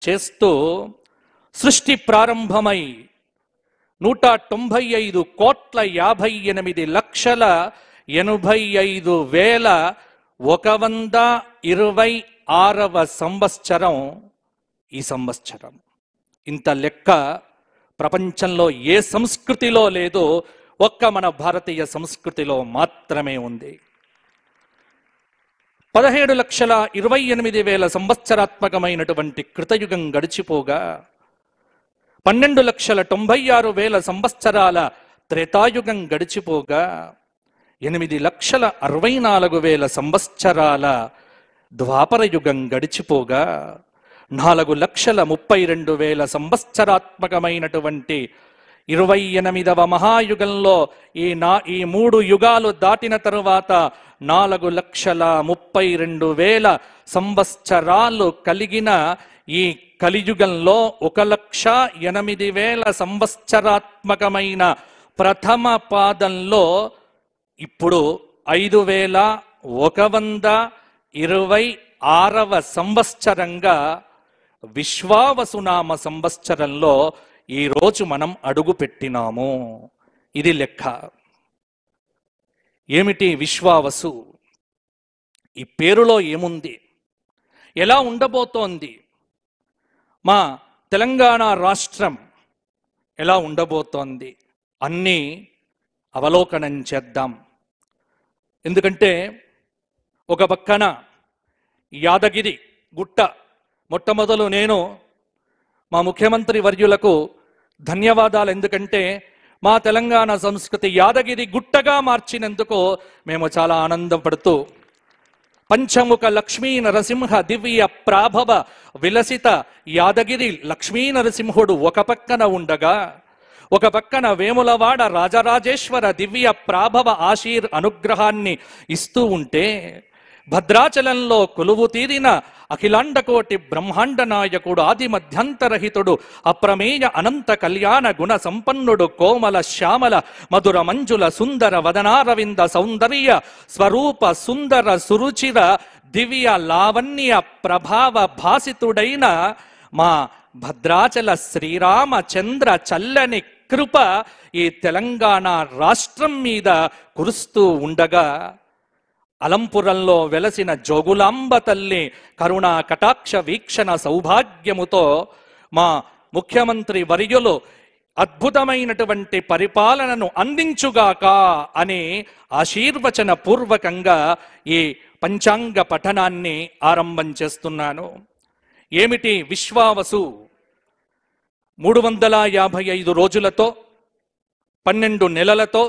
చేస్తూ సృష్టి ప్రారంభమై 195,85,126వ సంవత్సరం ఈ సంవత్సరం. ఇంత లెక్క ప్రపంచంలో ఏ సంస్కృతిలో లేదో, ఒక్క మన భారతీయ సంస్కృతిలో మాత్రమే ఉంది. 17,28,000 సంవత్సరాత్మకమైనటువంటి కృతయుగం గడిచిపోగా 12,96,000 సంవత్సరాల త్రేతాయుగం గడిచిపోగా 8,64,000 సంవత్సరాల ద్వాపరయుగం గడిచిపోగా 4,32,000 సంవత్సరాత్మకమైనటువంటి 28వ మహాయుగంలో ఈ 3 యుగాలు దాటిన తరువాత 4,32,000 సంవత్సరాలు కలిగిన ఈ కలియుగంలో 1,08,000 సంవత్సరాత్మకమైన ప్రథమ పాదంలో ఇప్పుడు 5,126వ సంవత్సరంగా విశ్వావసునామ సంవత్సరంలో ఈరోజు మనం అడుగు పెట్టినాము. ఇది లెక్క. ఏమిటి విశ్వావసు? ఈ పేరులో ఏముంది? ఎలా ఉండబోతోంది? మా తెలంగాణ రాష్ట్రం ఎలా ఉండబోతోంది అన్నీ అవలోకనం చేద్దాం. ఎందుకంటే ఒక పక్కన యాదగిరి గుట్ట మొట్టమొదలు నేను మా ముఖ్యమంత్రి వర్యులకు ధన్యవాదాలు. ఎందుకంటే మా తెలంగాణ సంస్కృతి యాదగిరి గుట్టగా మార్చినందుకు మేము చాలా ఆనందపడుతూ, పంచముఖ లక్ష్మీ నరసింహ దివ్య ప్రాభవ విలసిత యాదగిరి లక్ష్మీ నరసింహుడు ఒక పక్కన ఉండగా, ఒక పక్కన వేములవాడ రాజరాజేశ్వర దివ్య ప్రాభవ అనుగ్రహాన్ని ఇస్తూ ఉంటే, భద్రాచలంలో కొలువు తీరిన అఖిలాండకోటి బ్రహ్మాండ నాయకుడు ఆది మధ్యంతరహితుడు అప్రమేయ అనంత కళ్యాణ గుణ సంపన్నుడు కోమల శ్యామల మధుర మంజుల సుందర వదనారవింద సౌందర్య స్వరూప సుందర సురుచిర దివ్య లావణ్య ప్రభావ భాసితుడైన మా భద్రాచల శ్రీరామచంద్ర చల్లని కృప ఈ తెలంగాణ రాష్ట్రం మీద కురుస్తూ ఉండగా, అలంపురంలో వెలసిన జోగులాంబ తల్లి కరుణా కటాక్ష వీక్షణ సౌభాగ్యముతో మా ముఖ్యమంత్రి వర్యులు అద్భుతమైనటువంటి పరిపాలనను అందించుగాక అని ఆశీర్వచన పూర్వకంగా ఈ పంచాంగ పఠనాన్ని ఆరంభం చేస్తున్నాను. ఏమిటి విశ్వావసు? 355 రోజులతో 12 నెలలతో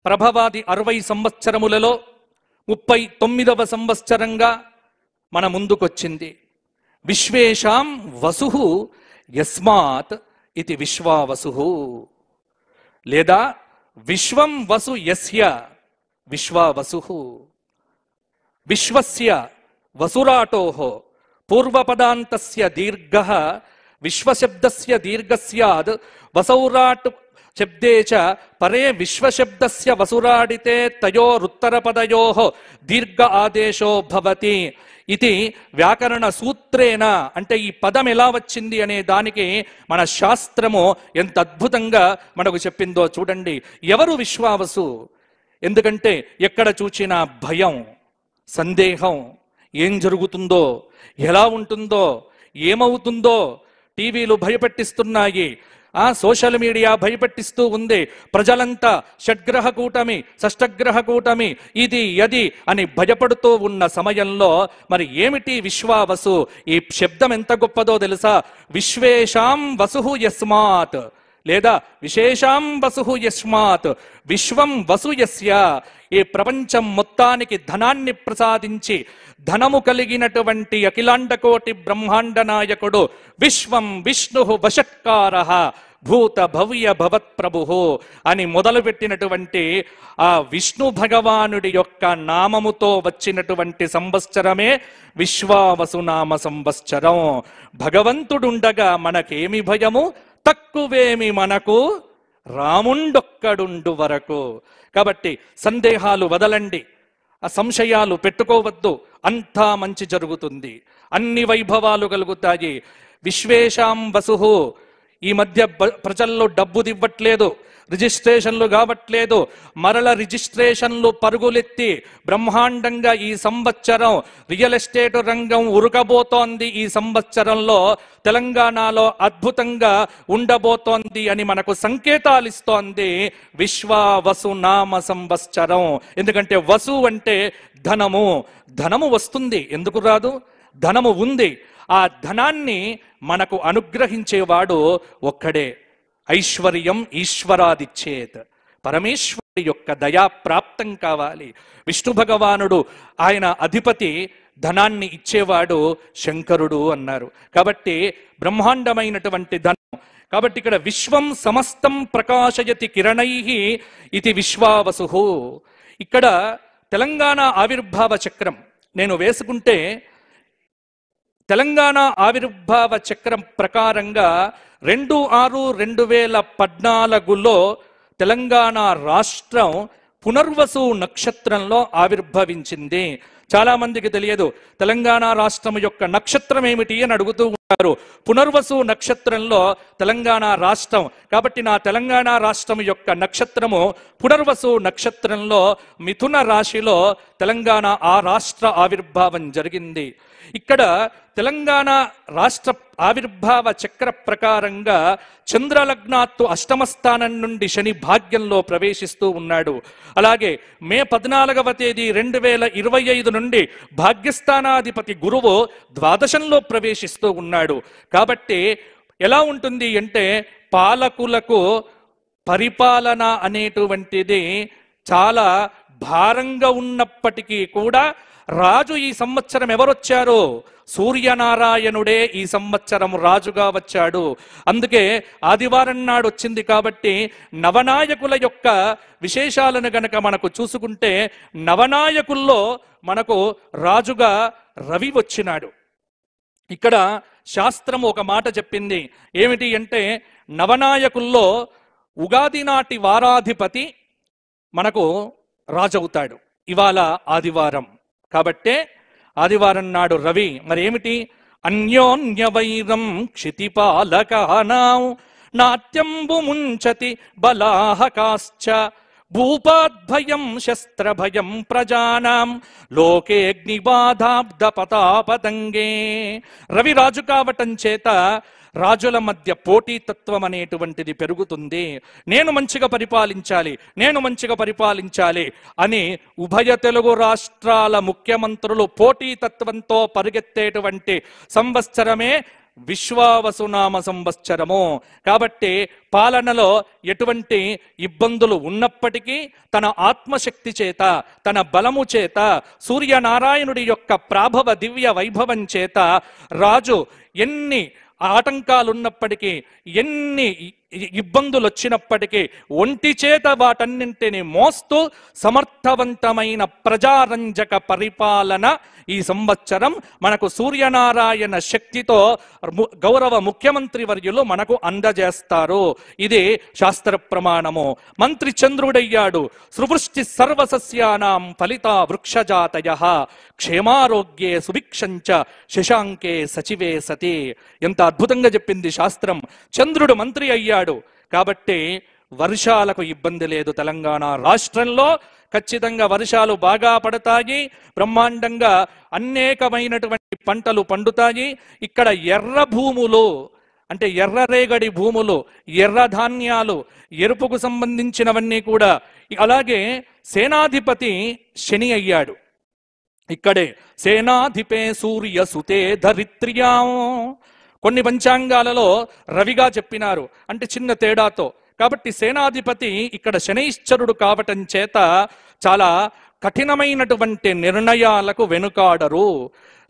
ప్రభవాది 60 సంవత్సరములలో 39వ సంవత్సరంగా మన ముందుకొచ్చింది. విశ్వేషాం వసు యస్మాత్ ఇది విశ్వావసు, లేదా విశ్వం వసు యస్య విశ్వావసు. విశ్వస్య వసురాటోః పూర్వపదాంతస్య దీర్ఘః విశ్వశబ్దస్య దీర్ఘస్యాద్ వసౌరాట్ శబ్దే చ పరే విశ్వశబ్దస్య వసురాడితే తయోరుత్తరపదయోః దీర్ఘ ఆదేశో భవతి ఇది వ్యాకరణ సూత్రేణ. అంటే ఈ పదం ఎలా వచ్చింది అనే దానికి మన శాస్త్రము ఎంత అద్భుతంగా మనకు చెప్పిందో చూడండి. ఎవరు విశ్వావసు? ఎందుకంటే ఎక్కడ చూచినా భయం, సందేహం, ఏం జరుగుతుందో, ఎలా ఉంటుందో, ఏమవుతుందో, టీవీలు భయపెట్టిస్తున్నాయి, సోషల్ మీడియా భయపెట్టిస్తూ ఉంది. ప్రజలంతా షడ్గ్రహ కూటమి, షష్టగ్రహ కూటమి, ఇది అది అని భయపడుతూ ఉన్న సమయంలో మరి ఏమిటి విశ్వావసు? ఈ శబ్దం ఎంత గొప్పదో తెలుసా? విశ్వేషాం వసు యస్మాత్, లేదా విశేషాం వసు యస్మాత్ విశ్వం వసు యస్య. ఈ ప్రపంచం మొత్తానికి ధనాన్ని ప్రసాదించి ధనము కలిగినటువంటి అఖిలాండకోటి బ్రహ్మాండ నాయకుడు విశ్వం విష్ణు వషట్కార భూత భవ్య భవత్ ప్రభు అని మొదలుపెట్టినటువంటి ఆ విష్ణు భగవానుడి యొక్క నామముతో వచ్చినటువంటి సంవత్సరమే విశ్వావసునామ సంవత్సరం. భగవంతుడుండగా మనకేమి భయము? తక్కువేమి మనకు రాముండొక్కడుండు వరకు. కాబట్టి సందేహాలు వదలండి, ఆ సంశయాలు పెట్టుకోవద్దు, అంతా మంచి జరుగుతుంది, అన్ని వైభవాలు కలుగుతాయి. విశ్వేషాం వసు. ఈ మధ్య ప్రజల్లో డబ్బు దివ్వట్లేదు, రిజిస్ట్రేషన్లు కావట్లేదు, మరల రిజిస్ట్రేషన్లు పరుగులెత్తి బ్రహ్మాండంగా ఈ సంవత్సరం రియల్ ఎస్టేట్ రంగం ఉరకబోతోంది. ఈ సంవత్సరంలో తెలంగాణలో అద్భుతంగా ఉండబోతోంది అని మనకు సంకేతాలు ఇస్తోంది విశ్వావసు నామ సంవత్సరం. ఎందుకంటే వసు అంటే ధనము, ధనము వస్తుంది, ఎందుకు రాదు? ధనము ఉంది. ఆ ధనాన్ని మనకు అనుగ్రహించేవాడు ఒక్కడే. ఐశ్వర్యం ఈశ్వరాదిచ్చేత్. పరమేశ్వరుడి యొక్క దయా ప్రాప్తం కావాలి. విష్ణు భగవానుడు ఆయన అధిపతి, ధనాన్ని ఇచ్చేవాడు శంకరుడు అన్నారు. కాబట్టి బ్రహ్మాండమైనటువంటి ధనం. కాబట్టి ఇక్కడ విశ్వం సమస్తం ప్రకాశయతి కిరణైః ఇది విశ్వావసు. ఇక్కడ తెలంగాణ ఆవిర్భావ చక్రం నేను వేసుకుంటే, తెలంగాణ ఆవిర్భావ చక్రం ప్రకారంగా 26/2014లో తెలంగాణ రాష్ట్రం పునర్వసు నక్షత్రంలో ఆవిర్భవించింది. చాలా మందికి తెలియదు తెలంగాణ రాష్ట్రం యొక్క నక్షత్రం ఏమిటి అని అడుగుతూ ఉంటారు. పునర్వసు నక్షత్రంలో తెలంగాణ రాష్ట్రం. కాబట్టి నా తెలంగాణ రాష్ట్రం యొక్క నక్షత్రము పునర్వసు నక్షత్రంలో మిథున రాశిలో తెలంగాణ ఆ రాష్ట్ర ఆవిర్భావం జరిగింది. ఇక్కడ తెలంగాణ రాష్ట్ర ఆవిర్భావ చక్ర ప్రకారంగా చంద్రలగ్నాత్తు అష్టమ స్థానం నుండి శని భాగ్యంలో ప్రవేశిస్తూ ఉన్నాడు. అలాగే మే 14వ తేదీ 2025 నుండి భాగ్యస్థానాధిపతి గురువు ద్వాదశంలో ప్రవేశిస్తూ ఉన్నాడు. కాబట్టి ఎలా ఉంటుంది అంటే, పాలకులకు పరిపాలన అనేటువంటిది చాలా భారంగా ఉన్నప్పటికీ కూడా రాజు ఈ సంవత్సరం ఎవరొచ్చారు? సూర్యనారాయణుడే ఈ సంవత్సరం రాజుగా వచ్చాడు. అందుకే ఆదివారం నాడు వచ్చింది. కాబట్టి నవనాయకుల యొక్క విశేషాలను గనక మనకు చూసుకుంటే, నవనాయకుల్లో మనకు రాజుగా రవి వచ్చినాడు. ఇక్కడ శాస్త్రం ఒక మాట చెప్పింది. ఏమిటి అంటే, నవనాయకుల్లో ఉగాది నాటి వారాధిపతి మనకు రాజవుతాడు. ఇవాళ ఆదివారం కాబట్టే ఆదివారం నాడు రవి. మరి ఏమిటి? అన్యోన్య వైరం క్షితిపాలకానాం నాట్యంబు ముంచతి బలాహకాశ్చ భూపాద్భయం శస్త్రభయం ప్రజానాం లోకేగ్నిబాధాబ్ద పతాపతంగే. రవి రాజు కావటం చేత రాజుల మధ్య పోటీతత్వం అనేటువంటిది పెరుగుతుంది. నేను మంచిగా పరిపాలించాలి, నేను మంచిగా పరిపాలించాలి అని ఉభయ తెలుగు రాష్ట్రాల ముఖ్యమంత్రులు పోటీతత్వంతో పరిగెత్తేటువంటి సంవత్సరమే విశ్వావసునామ సంవత్సరము. కాబట్టి పాలనలో ఎటువంటి ఇబ్బందులు ఉన్నప్పటికీ తన ఆత్మశక్తి చేత, తన బలము చేత, సూర్యనారాయణుడి యొక్క ప్రాభవ దివ్య వైభవం చేత రాజు ఎన్ని ఆటంకాలున్నప్పటికీ, ఎన్ని ఇబ్బందులు వచ్చినప్పటికీ ఒంటి చేత వాటన్నింటినీ మోస్తూ సమర్థవంతమైన ప్రజారంజక పరిపాలన ఈ సంవత్సరం మనకు సూర్యనారాయణ శక్తితో గౌరవ ముఖ్యమంత్రి వర్యులు మనకు అందజేస్తారు. ఇది శాస్త్ర ప్రమాణము. మంత్రి చంద్రుడయ్యాడు. సృవృష్టి సర్వసస్యానాం ఫలిత వృక్షజాతయః క్షేమారోగ్యే సుభిక్షంచ శశాంకే సచివే సతి. ఎంత అద్భుతంగా చెప్పింది శాస్త్రం. చంద్రుడు మంత్రి అయ్యాడు కాబట్టి వర్షాలకు ఇబ్బంది లేదు. తెలంగాణ రాష్ట్రంలో ఖచ్చితంగా వర్షాలు బాగా పడతాయి. బ్రహ్మాండంగా అనేకమైనటువంటి పంటలు పండుతాయి. ఇక్కడ ఎర్ర భూములు అంటే ఎర్రరేగడి భూములు, ఎర్ర ధాన్యాలు, ఎరుపుకు సంబంధించినవన్నీ కూడా. అలాగే సేనాధిపతి శని అయ్యాడు. ఇక్కడే సేనాధిపే సూర్య సుతే ధరిత్ర్యాం. కొన్ని పంచాంగాలలో రవిగా చెప్పినారు, అంటే చిన్న తేడాతో. కాబట్టి సేనాధిపతి ఇక్కడ శనైశ్చరుడు కావటం చేత చాలా కఠినమైనటువంటి నిర్ణయాలకు వెనుకాడరు.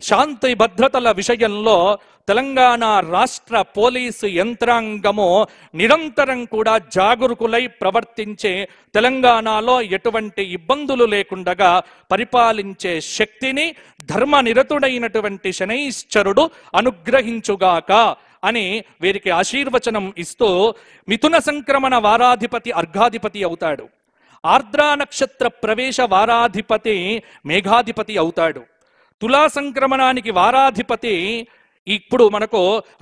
శాంతి భద్రతల విషయంలో తెలంగాణ రాష్ట్ర పోలీసు యంత్రాంగము నిరంతరం కూడా జాగరూకులై ప్రవర్తించే, తెలంగాణలో ఎటువంటి ఇబ్బందులు లేకుండా పరిపాలించే శక్తిని ధర్మనిరతుడైనటువంటి శనైశ్చరుడు అనుగ్రహించుగాక అని వీరికి ఆశీర్వచనం ఇస్తూ మిథున సంక్రమణ వారాధిపతి అర్ఘాధిపతి అవుతాడు. ఆర్ద్రా నక్షత్ర ప్రవేశ వారాధిపతి మేఘాధిపతి అవుతాడు. తులా సంక్రమణానికి వారాధిపతి ఇప్పుడు మనకు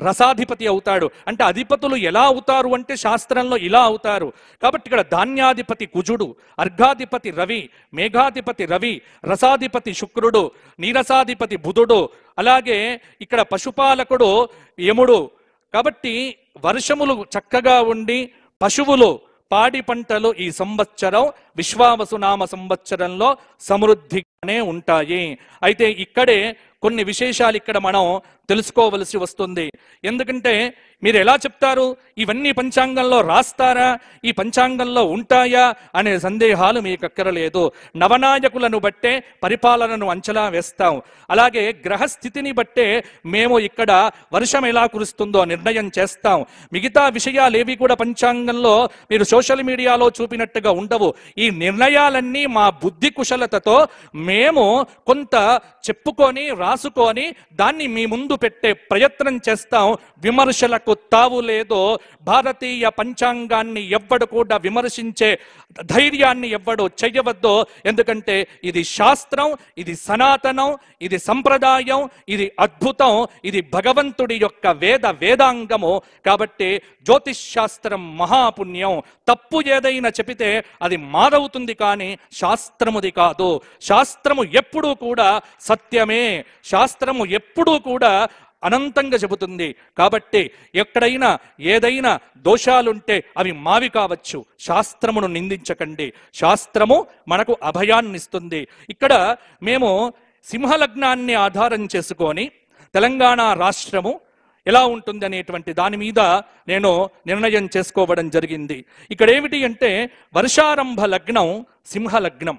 రసాధిపతి అవుతాడు. అంటే అధిపతులు ఎలా అవుతారు అంటే శాస్త్రంలో ఇలా అవుతారు. కాబట్టి ఇక్కడ ధాన్యాధిపతి కుజుడు, అర్ఘాధిపతి రవి, మేఘాధిపతి రవి, రసాధిపతి శుక్రుడు, నీరసాధిపతి బుధుడు, అలాగే ఇక్కడ పశుపాలకుడు యముడు. కాబట్టి వర్షములు చక్కగా ఉండి పశువులు పాడి పంటలు ఈ సంవత్సరం విశ్వావసునామ సంవత్సరంలో సమృద్ధిగానే ఉంటాయి. అయితే ఇక్కడే కొన్ని విశేషాలు ఇక్కడ మనం తెలుసుకోవలసి వస్తుంది. ఎందుకంటే మీరు ఎలా చెప్తారు, ఇవన్నీ పంచాంగంలో రాస్తారా, ఈ పంచాంగంలో ఉంటాయా అనే సందేహాలు మీకు అక్కరలేదు. నవనాయకులను బట్టే పరిపాలనను అంచనా వేస్తాం. అలాగే గ్రహస్థితిని బట్టే మేము ఇక్కడ వర్షం ఎలా కురుస్తుందో నిర్ణయం చేస్తాం. మిగతా విషయాలేవి కూడా పంచాంగంలో మీరు సోషల్ మీడియాలో చూపినట్టుగా ఉండవు. ఈ నిర్ణయాలన్నీ మా బుద్ధి కుశలతతో మేము కొంత చెప్పుకొని రాసుకొని దాన్ని మీ ముందు పెట్టే ప్రయత్నం చేస్తాం. విమర్శలకు తావు లేదో. భారతీయ పంచాంగాన్ని ఎవ్వడు కూడా విమర్శించే ధైర్యాన్ని ఎవ్వడు చెయ్యవద్దు. ఎందుకంటే ఇది శాస్త్రం, ఇది సనాతనం, ఇది సంప్రదాయం, ఇది అద్భుతం, ఇది భగవంతుడి యొక్క వేదాంగము. కాబట్టి జ్యోతిష్ శాస్త్రం మహాపుణ్యం. తప్పు ఏదైనా చెబితే అది మారవుతుంది, కానీ శాస్త్రముది కాదు. శాస్త్రము ఎప్పుడూ కూడా సత్యమే. శాస్త్రము ఎప్పుడూ కూడా అనంతంగా చెబుతుంది. కాబట్టి ఎక్కడైనా ఏదైనా దోషాలుంటే అవి మావి కావచ్చు. శాస్త్రమును నిందించకండి. శాస్త్రము మనకు అభయాన్నిస్తుంది. ఇక్కడ మేము సింహలగ్నాన్ని ఆధారం చేసుకొని తెలంగాణ రాష్ట్రము ఎలా ఉంటుంది అనేటువంటి దాని మీద నేను నిర్ణయం చేసుకోవడం జరిగింది. ఇక్కడ ఏమిటి అంటే వర్షారంభ లగ్నం సింహలగ్నం.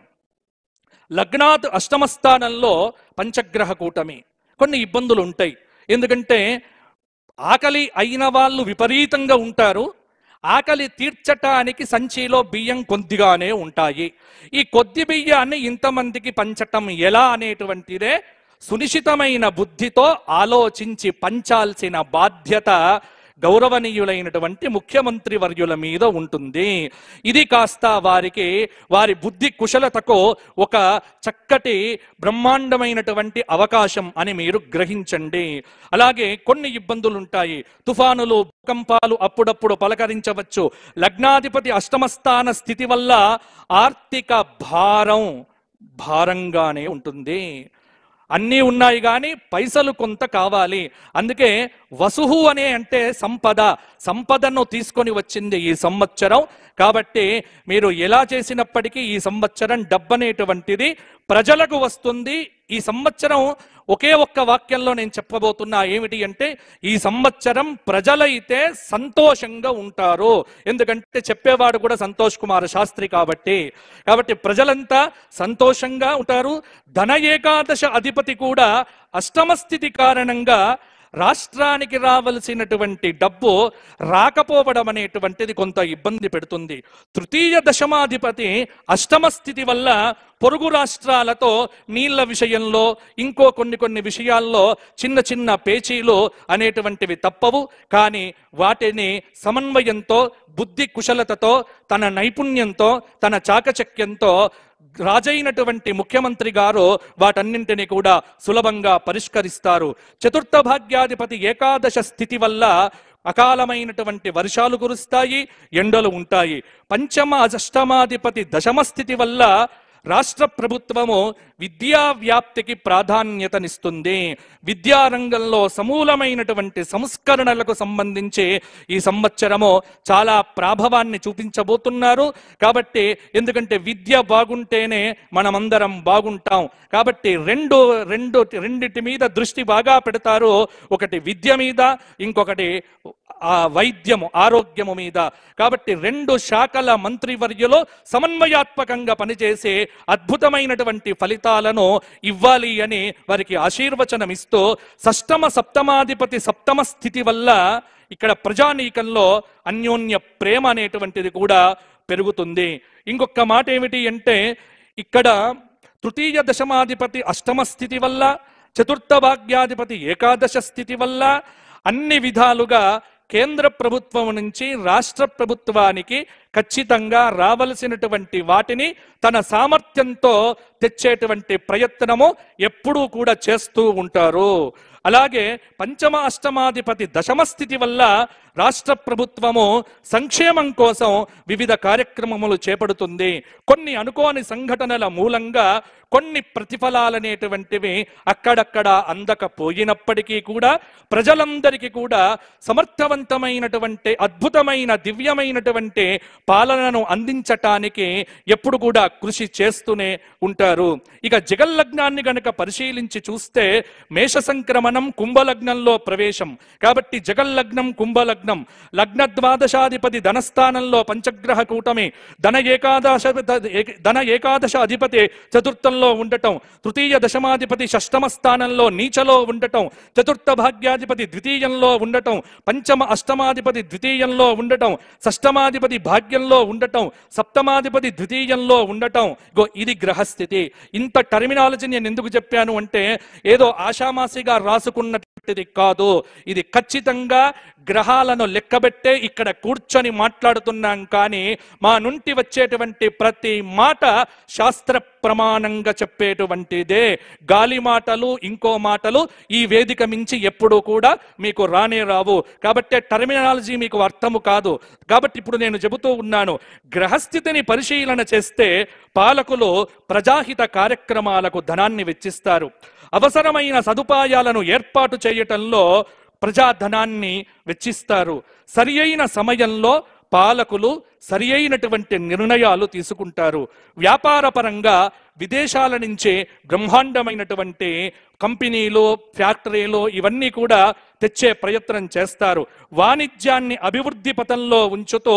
లగ్నాత్ అష్టమ స్థానంలో పంచగ్రహ కూటమి. కొన్ని ఇబ్బందులు ఉంటాయి. ఎందుకంటే ఆకలి అయిన వాళ్ళు విపరీతంగా ఉంటారు. ఆకలి తీర్చటానికి సంచిలో బియ్యం కొద్దిగానే ఉంటాయి. ఈ కొద్ది బియ్యాన్ని ఇంతమందికి పంచటం ఎలా అనేటువంటిదే సునిశ్చితమైన బుద్ధితో ఆలోచించి పంచాల్సిన బాధ్యత గౌరవనీయులైనటువంటి ముఖ్యమంత్రి వర్యుల మీద ఉంటుంది. ఇది కాస్త వారికి వారి బుద్ధి కుశలతకు ఒక చక్కటి బ్రహ్మాండమైనటువంటి అవకాశం అని మీరు గ్రహించండి. అలాగే కొన్ని ఇబ్బందులు ఉంటాయి. తుఫానులు, భూకంపాలు అప్పుడప్పుడు పలకరించవచ్చు. లగ్నాధిపతి అష్టమస్థాన స్థితి వల్ల ఆర్థిక భారంగానే ఉంటుంది. అన్నీ ఉన్నాయి కానీ పైసలు కొంత కావాలి. అందుకే వసుహు అనే అంటే సంపదను తీసుకొని వచ్చింది ఈ సంవత్సరం. కాబట్టి మీరు ఎలా చేసినప్పటికీ ఈ సంవత్సరం డబ్బనేటువంటిది ప్రజలకు వస్తుంది. ఈ సంవత్సరం ఒకే ఒక్క వాక్యంలో నేను చెప్పబోతున్నా. ఏమిటి అంటే ఈ సంవత్సరం ప్రజలైతే సంతోషంగా ఉంటారు. ఎందుకంటే చెప్పేవాడు కూడా సంతోష్ కుమార్ శాస్త్రి కాబట్టి ప్రజలంతా సంతోషంగా ఉంటారు. ధన ఏకాదశ అధిపతి కూడా అష్టమ స్థితి కారణంగా రాష్ట్రానికి రావలసినటువంటి డబ్బు రాకపోవడం అనేటువంటిది కొంత ఇబ్బంది పెడుతుంది. తృతీయ దశమాధిపతి అష్టమ స్థితి వల్ల పొరుగు రాష్ట్రాలతో నీళ్ల విషయంలో ఇంకో కొన్ని విషయాల్లో చిన్న పేచీలు అనేటువంటివి తప్పవు. కానీ వాటిని సమన్వయంతో, బుద్ధి కుశలతతో, తన నైపుణ్యంతో, తన చాకచక్యంతో రాజైనటువంటి ముఖ్యమంత్రి గారు వాటన్నింటినీ కూడా సులభంగా పరిష్కరిస్తారు. చతుర్థ భాగ్యాధిపతి ఏకాదశ స్థితి వల్ల అకాలమైనటువంటి వర్షాలు కురుస్తాయి, ఎండలు ఉంటాయి. పంచమ అష్టమాధిపతి దశమ స్థితి వల్ల రాష్ట్ర ప్రభుత్వము విద్యా వ్యాప్తికి ప్రాధాన్యతనిస్తుంది. విద్యారంగంలో సమూలమైనటువంటి సంస్కరణలకు సంబంధించి ఈ సంవత్సరము చాలా ప్రాభవాన్ని చూపించబోతున్నారు. కాబట్టి ఎందుకంటే విద్య బాగుంటేనే మనమందరం బాగుంటాం. కాబట్టి రెండిటి మీద దృష్టి బాగా పెడతారు. ఒకటి విద్య మీద, ఇంకొకటి వైద్యము, ఆరోగ్యము మీద. కాబట్టి రెండు శాఖల మంత్రివర్యులు సమన్వయాత్మకంగా పనిచేసి అద్భుతమైనటువంటి ఫలితాలను ఇవ్వాలి అని వారికి ఆశీర్వచనం ఇస్తూ షష్టమ సప్తమాధిపతి సప్తమ స్థితి వల్ల ఇక్కడ ప్రజానీకంలో అన్యోన్య ప్రేమ అనేటువంటిది కూడా పెరుగుతుంది. ఇంకొక మాట ఏమిటి అంటే ఇక్కడ తృతీయ దశమాధిపతి అష్టమ స్థితి వల్ల, చతుర్థ భాగ్యాధిపతి ఏకాదశ స్థితి వల్ల అన్ని విధాలుగా కేంద్ర ప్రభుత్వం నుంచి రాష్ట్ర ప్రభుత్వానికి ఖచ్చితంగా రావలసినటువంటి వాటిని తన సామర్థ్యంతో తెచ్చేటువంటి ప్రయత్నము ఎప్పుడూ కూడా చేస్తూ ఉంటారు. అలాగే పంచమ అష్టమాధిపతి దశమ స్థితి వల్ల రాష్ట్ర ప్రభుత్వము సంక్షేమం కోసం వివిధ కార్యక్రమములు చేపడుతుంది. కొన్ని అనుకోని సంఘటనల మూలంగా కొన్ని ప్రతిఫలాలనేటువంటివి అక్కడక్కడ అందకపోయినప్పటికీ కూడా ప్రజలందరికీ కూడా సమర్థవంతమైనటువంటి అద్భుతమైన దివ్యమైనటువంటి పాలనను అందించటానికి ఎప్పుడు కూడా కృషి చేస్తూనే ఉంటారు. ఇక జగల్లగ్నాన్ని గనక పరిశీలించి చూస్తే మేష సంక్రమణం కుంభలగ్నంలో ప్రవేశం కాబట్టి జగల్లగ్నం కుంభలగ్నం, లగ్న ద్వాదశాధిపతి ధనస్థానంలో పంచగ్రహ కూటమి, ధన ఏకాదశ అధిపతి చతుర్థంలో ఉండటం, తృతీయ దశమాధిపతి షష్టమ స్థానంలో నీచలో ఉండటం, చతుర్థ భాగ్యాధిపతి ద్వితీయంలో ఉండటం, పంచమ అష్టమాధిపతి ద్వితీయంలో ఉండటం, షష్టమాధిపతి భాగ్యంలో ఉండటం, సప్తమాధిపతి ద్వితీయంలో ఉండటం. ఇది గ్రహస్థితి. ఇంత టర్మినాలజీ నేను ఎందుకు చెప్పాను అంటే ఏదో ఆషామాసిగా రాసుకున్నటువంటిది కాదు. ఇది ఖచ్చితంగా గ్రహాలను లెక్కబెట్టే ఇక్కడ కూర్చొని మాట్లాడుతున్నాం. కానీ మా నుండి వచ్చేటువంటి ప్రతి మాట శాస్త్ర ప్రమాణంగా చెప్పేటువంటిదే. గాలి మాటలు ఇంకో మాటలు ఈ వేదిక మించి ఎప్పుడూ కూడా మీకు రానే రావు. కాబట్టి టర్మినాలజీ మీకు అర్థము కాదు. కాబట్టి ఇప్పుడు నేను చెబుతూ ఉన్నాను, గ్రహస్థితిని పరిశీలన చేస్తే పాలకులు ప్రజాహిత కార్యక్రమాలకు ధనాన్ని వెచ్చిస్తారు. అవసరమైన సదుపాయాలను ఏర్పాటు చేయటంలో ప్రజాధనాన్ని వెచ్చిస్తారు. సరి అయిన సమయంలో పాలకులు సరి అయినటువంటి నిర్ణయాలు తీసుకుంటారు. వ్యాపారపరంగా విదేశాల నుంచే బ్రహ్మాండమైనటువంటి కంపెనీలు, ఫ్యాక్టరీలు ఇవన్నీ కూడా తెచ్చే ప్రయత్నం చేస్తారు. వాణిజ్యాన్ని అభివృద్ధి పథంలో ఉంచుతూ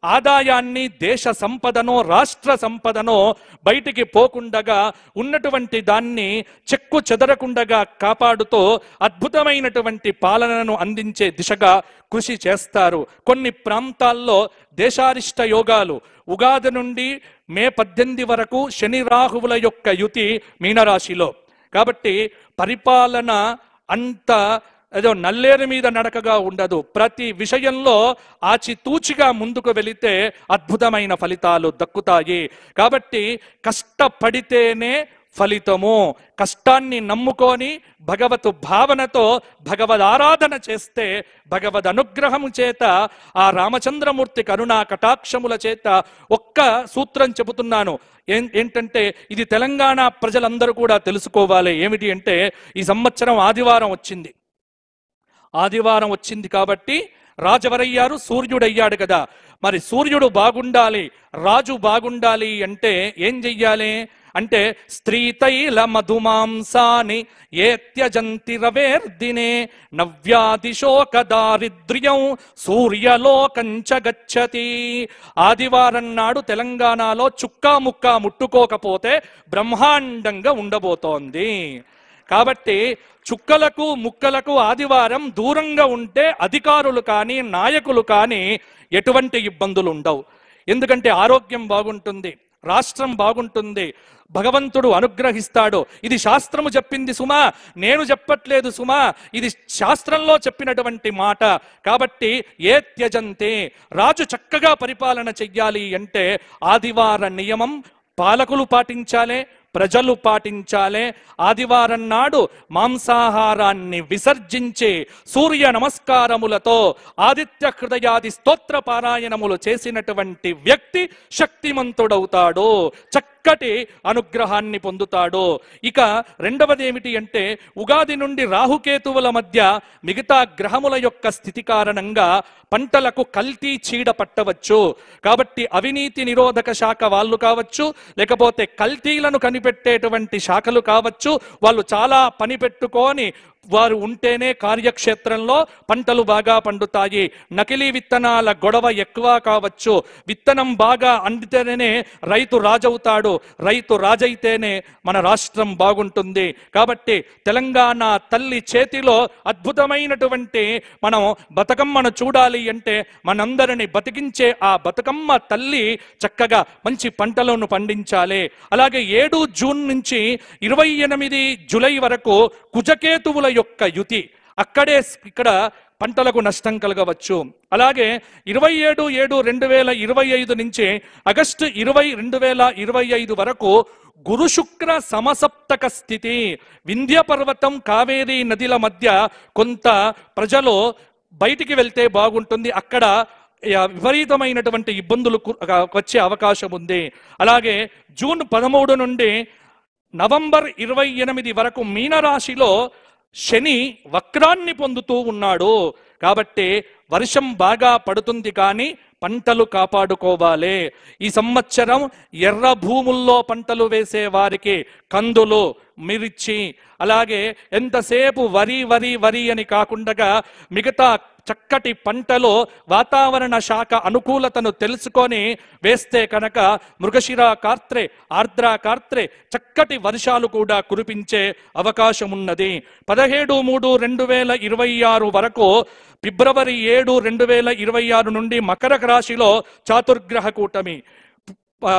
ఆదాయాన్ని, దేశ సంపదనో రాష్ట్ర సంపదనో బయటికి పోకుండగా ఉన్నటువంటి దాన్ని చెక్కు చెదరకుండగా కాపాడుతూ అద్భుతమైనటువంటి పాలనను అందించే దిశగా కృషి చేస్తారు. కొన్ని ప్రాంతాల్లో దేశారిష్ట యోగాలు, ఉగాది నుండి మే 18 వరకు శని రాహువుల యొక్క యుతి మీనరాశిలో. కాబట్టి పరిపాలన అంత ఏదో నల్లేరు మీద నడకగా ఉండదు. ప్రతి విషయంలో ఆచితూచిగా ముందుకు వెళితే అద్భుతమైన ఫలితాలు దక్కుతాయి. కాబట్టి కష్టపడితేనే ఫలితము. కష్టాన్ని నమ్ముకొని భగవత్ భావనతో భగవద్ ఆరాధన చేస్తే భగవద్ అనుగ్రహము చేత ఆ రామచంద్రమూర్తి కరుణా కటాక్షముల చేత ఒక్క సూత్రం చెబుతున్నాను. ఏంటంటే ఇది తెలంగాణ ప్రజలందరూ కూడా తెలుసుకోవాలి. ఏమిటి అంటే ఈ సంవత్సరం ఆదివారం వచ్చింది కాబట్టి రాజవరయ్యారు, సూర్యుడయ్యాడు కదా. మరి సూర్యుడు బాగుండాలి, రాజు బాగుండాలి అంటే ఏం చెయ్యాలి అంటే స్త్రీతైల మధుమాంసాని ఏ త్యజంతి రవేర్దినే నవ్యాదిశోక దారిద్ర్యం సూర్యలోకంచ గచ్చతి. ఆదివారం నాడు తెలంగాణలో చుక్కా ముక్కా ముట్టుకోకపోతే బ్రహ్మాండంగా ఉండబోతోంది. కాబట్టి చుక్కలకు ముక్కలకు ఆదివారం దూరంగా ఉంటే అధికారులు కానీ నాయకులు కానీ ఎటువంటి ఇబ్బందులు ఉండవు. ఎందుకంటే ఆరోగ్యం బాగుంటుంది, రాష్ట్రం బాగుంటుంది, భగవంతుడు అనుగ్రహిస్తాడు. ఇది శాస్త్రము చెప్పింది సుమా, నేను చెప్పట్లేదు సుమా, ఇది శాస్త్రంలో చెప్పినటువంటి మాట. కాబట్టి ఏ త్యజంతే, రాజు చక్కగా పరిపాలన చెయ్యాలి అంటే ఆదివార నియమం పాలకులు పాటించాలి, ప్రజలు పాటించాలే. ఆదివారం నాడు మాంసాహారాన్ని విసర్జించి సూర్య నమస్కారములతో ఆదిత్య హృదయాది స్తోత్ర పారాయణములు చేసినటువంటి వ్యక్తి శక్తిమంతుడవుతాడు, చక్కటి అనుగ్రహాన్ని పొందుతాడు. ఇక రెండవది ఏమిటి అంటే ఉగాది నుండి రాహుకేతువుల మధ్య మిగతా గ్రహముల యొక్క స్థితి కారణంగా పంటలకు కల్తీ చీడ పట్టవచ్చు. కాబట్టి అవినీతి నిరోధక శాఖ వాళ్ళు కావచ్చు, లేకపోతే కల్తీలను కనిపెట్టేటువంటి శాఖలు కావచ్చు, వాళ్ళు చాలా పని పెట్టుకొని వారు ఉంటేనే కార్యక్షేత్రంలో పంటలు బాగా పండుతాయి. నకిలీ విత్తనాల గొడవ ఎక్కువ కావచ్చు. విత్తనం బాగా అందితేనే రైతు రాజవుతాడు, రైతు రాజైతేనే మన రాష్ట్రం బాగుంటుంది. కాబట్టి తెలంగాణ తల్లి చేతిలో అద్భుతమైనటువంటి మనం బతుకమ్మను చూడాలి అంటే మనందరిని బతికించే ఆ బతుకమ్మ తల్లి చక్కగా మంచి పంటలను పండించాలి. అలాగే 7 జూన్ నుంచి 28 జూలై వరకు కుజకేతువుల యొక్క యుతి, అక్కడే ఇక్కడ పంటలకు నష్టం కలగవచ్చు. అలాగే 27/7/2025 నుంచి ఆగస్టు 20/2025 వరకు గురు శుక్ర సమసప్తక స్థితి. వింధ్య పర్వతం కావేరీ నదిల మధ్య కొంత ప్రజలు బయటికి వెళ్తే బాగుంటుంది, అక్కడ విపరీతమైనటువంటి ఇబ్బందులు వచ్చే అవకాశం ఉంది. అలాగే జూన్ 13 నుండి నవంబర్ 28 వరకు మీనరాశిలో శని వక్రాన్ని పొందుతూ ఉన్నాడు. కాబట్టి వర్షం బాగా పడుతుంది, కానీ పంటలు కాపాడుకోవాలి. ఈ సంవత్సరం ఎర్ర భూముల్లో పంటలు వేసే వారికి కందులు, మిర్చి, అలాగే ఎంతసేపు వరి వరి వరి అని కాకుండా మిగతా చక్కటి పంటలో వాతావరణ శాఖ అనుకూలతను తెలుసుకొని వేస్తే కనుక మృగశిర కార్త్రే, ఆర్ద్ర కార్త్రే చక్కటి వర్షాలు కూడా కురిపించే అవకాశం ఉన్నది. 17/3/2026 వరకు ఫిబ్రవరి 7, 2026 నుండి మకర రాశిలో చాతుర్గ్రహ కూటమి.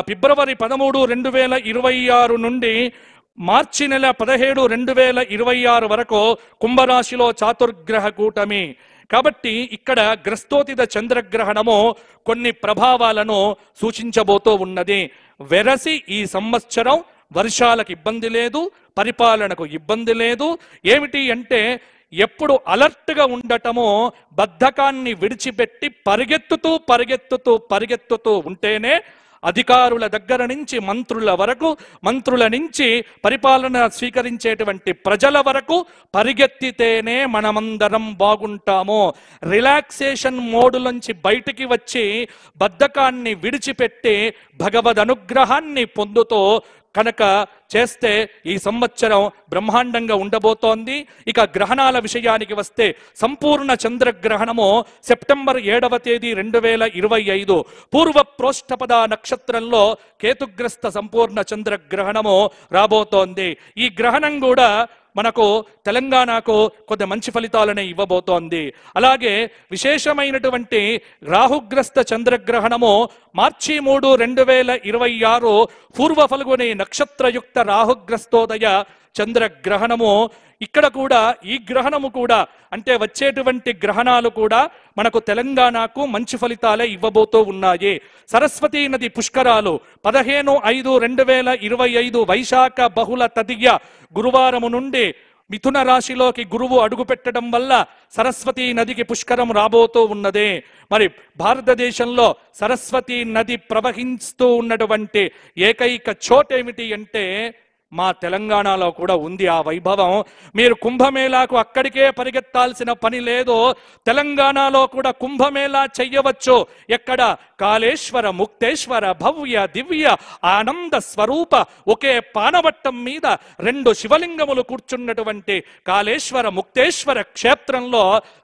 ఫిబ్రవరి 13, 2026 నుండి మార్చి నెల 17, 2026 వరకు కుంభరాశిలో చాతుర్గ్రహ కూటమి. కాబట్టి ఇక్కడ గ్రస్తోతిత చంద్రగ్రహణము కొన్ని ప్రభావాలను సూచించబోతూ ఉన్నది. వెరసి ఈ సంవత్సరం వర్షాలకు ఇబ్బంది లేదు, పరిపాలనకు ఇబ్బంది లేదు. ఏమిటి అంటే ఎప్పుడు అలర్ట్గా ఉండటమో, బద్ధకాన్ని విడిచిపెట్టి పరిగెత్తుతూ ఉంటేనే అధికారుల దగ్గర నుంచి మంత్రుల వరకు, మంత్రుల నుంచి పరిపాలన స్వీకరించేటువంటి ప్రజల వరకు పరిగెత్తితేనే మనమందరం బాగుంటాము. రిలాక్సేషన్ మోడులోంచి బయటికి వచ్చి బద్ధకాన్ని విడిచిపెట్టి భగవద్ అనుగ్రహాన్ని పొందుతూ కనుక చేస్తే ఈ సంవత్సరం బ్రహ్మాండంగా ఉండబోతోంది. ఇక గ్రహణాల విషయానికి వస్తే సంపూర్ణ చంద్రగ్రహణము సెప్టెంబర్ 7వ తేదీ 2025 పూర్వ ప్రోష్ఠపద నక్షత్రంలో కేతుగ్రస్త సంపూర్ణ చంద్రగ్రహణము రాబోతోంది. ఈ గ్రహణం కూడా మనకు తెలంగాణకు కొద్ది మంచి ఫలితాలనే ఇవ్వబోతోంది. అలాగే విశేషమైనటువంటి రాహుగ్రస్త చంద్రగ్రహణము మార్చి 3, 2026 పూర్వ ఫల్గుని నక్షత్రయుక్త రాహుగ్రస్తోదయ చంద్రగ్రహణము. ఇక్కడ కూడా ఈ గ్రహణము కూడా అంటే వచ్చేటువంటి గ్రహణాలు కూడా మనకు తెలంగాణకు మంచి ఫలితాలే ఇవ్వబోతూ ఉన్నాయి. సరస్వతీ నది పుష్కరాలు 15/5/2025 వైశాఖ బహుళ తదియ గురువారము నుండి మిథున రాశిలోకి గురువు అడుగు పెట్టడం వల్ల సరస్వతీ నదికి పుష్కరం రాబోతూ ఉన్నది. మరి భారతదేశంలో సరస్వతీ నది ప్రవహిస్తూ ఉన్నటువంటి ఏకైక చోటేమిటి అంటే మా తెలంగాణలో కూడా ఉంది ఆ వైభవం. మీరు కుంభమేళాకు అక్కడికే పరిగెత్తాల్సిన పని లేదు. తెలంగాణలో కూడా కుంభమేళా చెయ్యవచ్చు. ఎక్కడ? కాళేశ్వర ముక్తేశ్వర భవ్య దివ్య ఆనంద స్వరూప ఒకే పానవట్టం మీద 2 శివలింగములు కూర్చున్నటువంటి కాళేశ్వర ముక్తేశ్వర క్షేత్రంలో